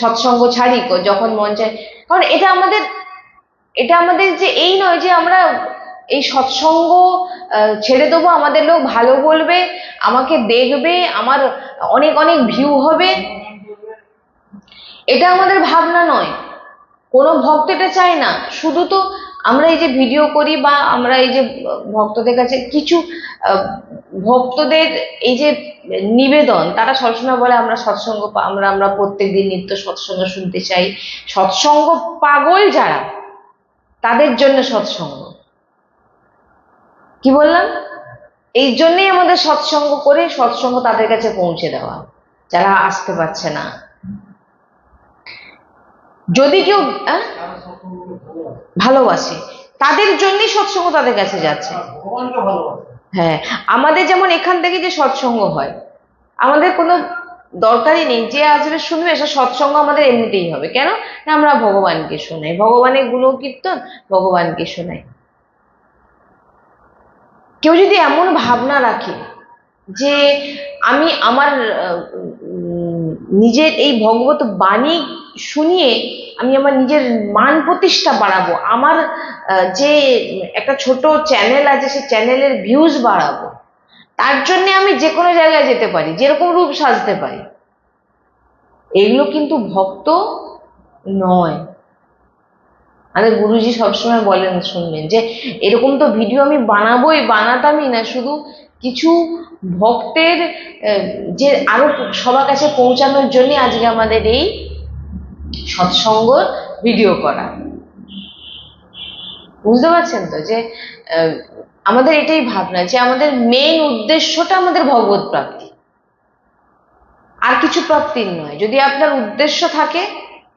S1: সৎসঙ্গ ছাড়ি, যখন মন চায়। কারণ এটা আমাদের যে এই নয় যে আমরা এই সৎসঙ্গ ছেড়ে দেবো, আমাদের লোক ভালো বলবে, আমাকে দেখবে, আমার অনেক অনেক ভিউ হবে, এটা আমাদের ভাবনা নয়। কোনো ভক্ত এটা চায় না। শুধু তো আমরা এই যে ভিডিও করি বা আমরা এই যে ভক্তদের কাছে কিছু ভক্তদের এই যে নিবেদন, তারা সবসময় বলে আমরা সৎসঙ্গ, আমরা প্রত্যেকদিন নিত্য সৎসঙ্গ শুনতে চাই। সৎসঙ্গ পাগল যারা, তাদের জন্য সৎসঙ্গ। কি বললাম? এই জন্যই আমাদের সৎসঙ্গ করে সৎসঙ্গ তাদের কাছে পৌঁছে দেওয়া, যারা আসতে পারছে না। যদি কেউ ভালোবাসে, তাদের জন্যই সৎসঙ্গ তাদের কাছে যাচ্ছে। হ্যাঁ, আমাদের যেমন এখান থেকে যে সৎসঙ্গ হয়, আমাদের কোনো দরকারই নেই যে আসবে শুনবে, সে সৎসঙ্গ আমাদের এমনিতেই হবে। কেন না, আমরা ভগবানকে শোনাই, ভগবানের গুণকীর্তন ভগবানকে শোনাই। কেউ যদি এমন ভাবনা রাখে যে আমি আমার নিজের এই ভগবত বাণী শুনিয়ে আমি আমার নিজের মান প্রতিষ্ঠা বাড়াবো, আমার যে একটা ছোট চ্যানেল আছে সেই চ্যানেলের ভিউজ বাড়াবো, তার জন্য আমি যে কোনো জায়গায় যেতে পারি, যেরকম রূপ সাজতে পারি, এগুলো কিন্তু ভক্ত নয়। আমাদের গুরুজি সবসময় বলেন, শুনবেন, যে এরকম তো ভিডিও আমি বানাতামই না, শুধু কিছু ভক্তের যে আরো সবার কাছে পৌঁছানোর জন্য আজকে আমাদের এই সৎসঙ্গ ভিডিও করা। বুঝতে পারছেন তো যে আমাদের এটাই ভাবনা, যে আমাদের মেইন উদ্দেশ্যটা আমাদের ভগবত প্রাপ্তি, আর কিছু প্রাপ্তির নয়। যদি আপনার উদ্দেশ্য থাকে,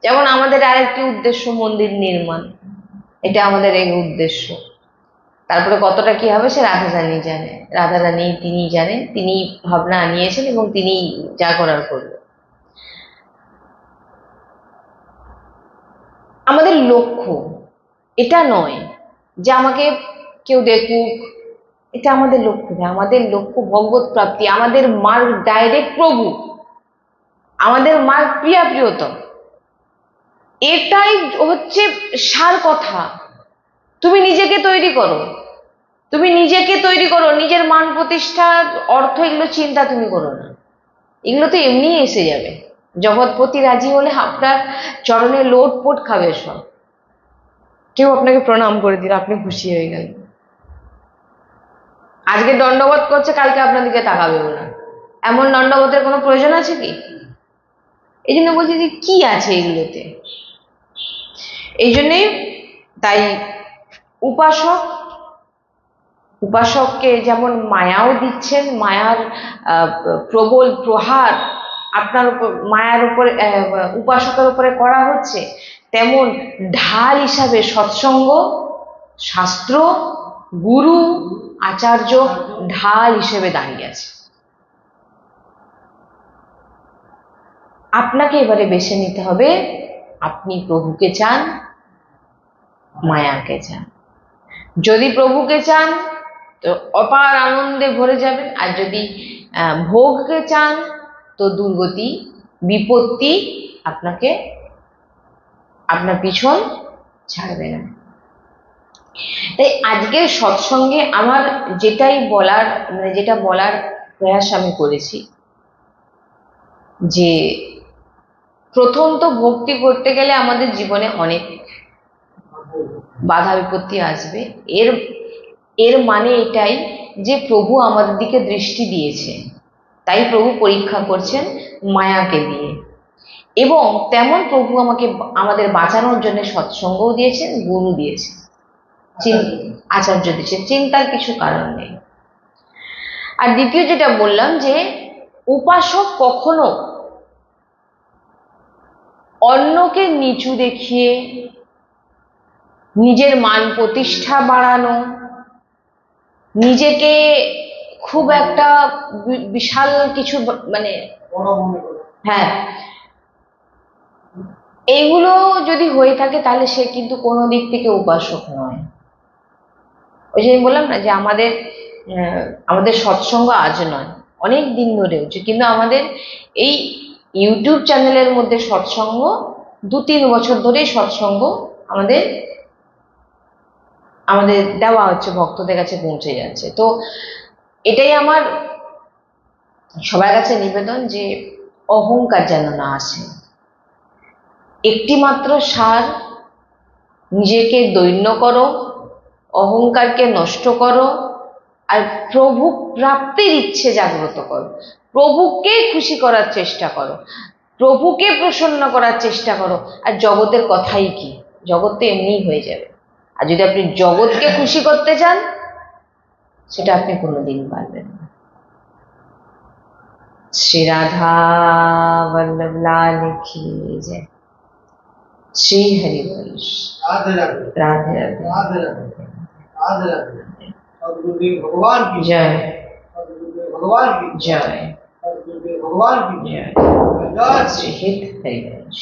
S1: যেমন আমাদের আরেকটি উদ্দেশ্য মন্দির নির্মাণ, এটা আমাদের এই উদ্দেশ্য। তারপরে কতটা কি হবে সে রাধারানী জানে, রাধারানী তিনি জানেন, তিনি ভাবনা আনিয়েছেন এবং তিনি যা করার করবেন। আমাদের লক্ষ্য এটা নয় যে আমাকে কেউ দেখুক, এটা আমাদের লক্ষ্য নয়। আমাদের লক্ষ্য ভগবত প্রাপ্তি, আমাদের মার্গ ডাইরেক্ট প্রভু, আমাদের মার্গ প্রিয়া প্রিয়তম। এটাই হচ্ছে সার কথা। তুমি নিজেকে তৈরি করো, তুমি নিজেকে তৈরি করো, নিজের মান প্রতিষ্ঠা, অর্থ, এগুলো চিন্তা তুমি করো না, এগুলো তো এমনি এসে যাবে। জগৎপতি রাজি হলে আপনার চরণে লোটপোট খাবে সব। কেউ আপনাকে প্রণাম করে দিল, আপনি খুশি হয়ে গেলেন। আজকে দণ্ডবোধ করছে, কালকে আপনার দিকে তাকাবেও না। এমন দণ্ডবোধের কোনো প্রয়োজন আছে কি? এই জন্য বলছি যে কি আছে এগুলোতে। এই জন্যে তাই উপাসককে যেমন মায়াও দিচ্ছেন, মায়ার প্রবল প্রহার আপনার উপর, মায়ার উপরে, উপাসকের উপরে করা হচ্ছে, তেমন ঢাল হিসাবে সৎসঙ্গ, শাস্ত্র, গুরু, আচার্য ঢাল হিসেবে দাঁড়িয়ে আছে। আপনাকে এবারে বেছে নিতে হবে, আপনি প্রভুকে চান, মায়াকে চান। যদি প্রভুকে চান তো অপার আনন্দে ভরে যাবেন, আর যদি ভোগকে চান তো দুর্গতি বিপত্তি আপনাকে আপনার পিছন ছাড়বে না। তাই আজকের সৎসঙ্গে আমার যেটা বলার প্রয়াস আমি করেছি, যে প্রথম তো ভক্তি করতে গেলে আমাদের জীবনে অনেক বাধা বিপত্তি আসবে। এর মানে এটাই যে প্রভু আমাদের দিকে দৃষ্টি দিয়েছে, তাই প্রভু পরীক্ষা করছেন মায়াকে দিয়ে। এবং তেমন প্রভু আমাদের বাঁচানোর জন্য সৎসঙ্গও দিয়েছেন, গুরু দিয়েছেন, আচার্য দিয়েছেন, চিন্তার কিছু কারণ নেই। আর দ্বিতীয় যেটা বললাম, যে উপাসক কখনো অন্যকে নিচু দেখিয়ে নিজের মান প্রতিষ্ঠা বাড়ানো, নিজেকে খুব একটা বিশাল কিছু মানে হ্যাঁ, এইগুলো যদি হয়ে থাকে তাহলে সে কিন্তু কোনো দিক থেকে উপাসক নয়। ওই যে বললাম না যে আমাদের সৎসঙ্গ আজ নয়, অনেক দিন ধরে হচ্ছে, কিন্তু আমাদের এই ইউটিউব চ্যানেলের মধ্যে সৎসঙ্গ 2-3 বছর ধরেই সৎসঙ্গ আমাদের দেওয়া হচ্ছে, ভক্তদের কাছে পৌঁছে যাচ্ছে। তো এটাই আমার সবার কাছে নিবেদন, যে অহংকার যেন না আসে। একটি মাত্র সার, নিজেকে দৈন্য করো, অহংকারকে নষ্ট করো, আর প্রভু প্রাপ্তির ইচ্ছে জাগ্রত করো, প্রভুকে খুশি করার চেষ্টা করো, প্রভুকে প্রসন্ন করার চেষ্টা করো। আর জগতের কথাই কি, জগৎ তো এমনিই হয়ে যাবে। আর যদি আপনি জগৎকে খুশি করতে চান, সেটা আপনি কোনোদিন পারবেন না। শ্রী রাধা বল্লভ লাল কি জয়। শ্রী হরি বংশ। রাধে রাধে রাধে রাধে। भगवान की जय, भगवान की जय, भगवान की जय। श्री हित हरिवंश।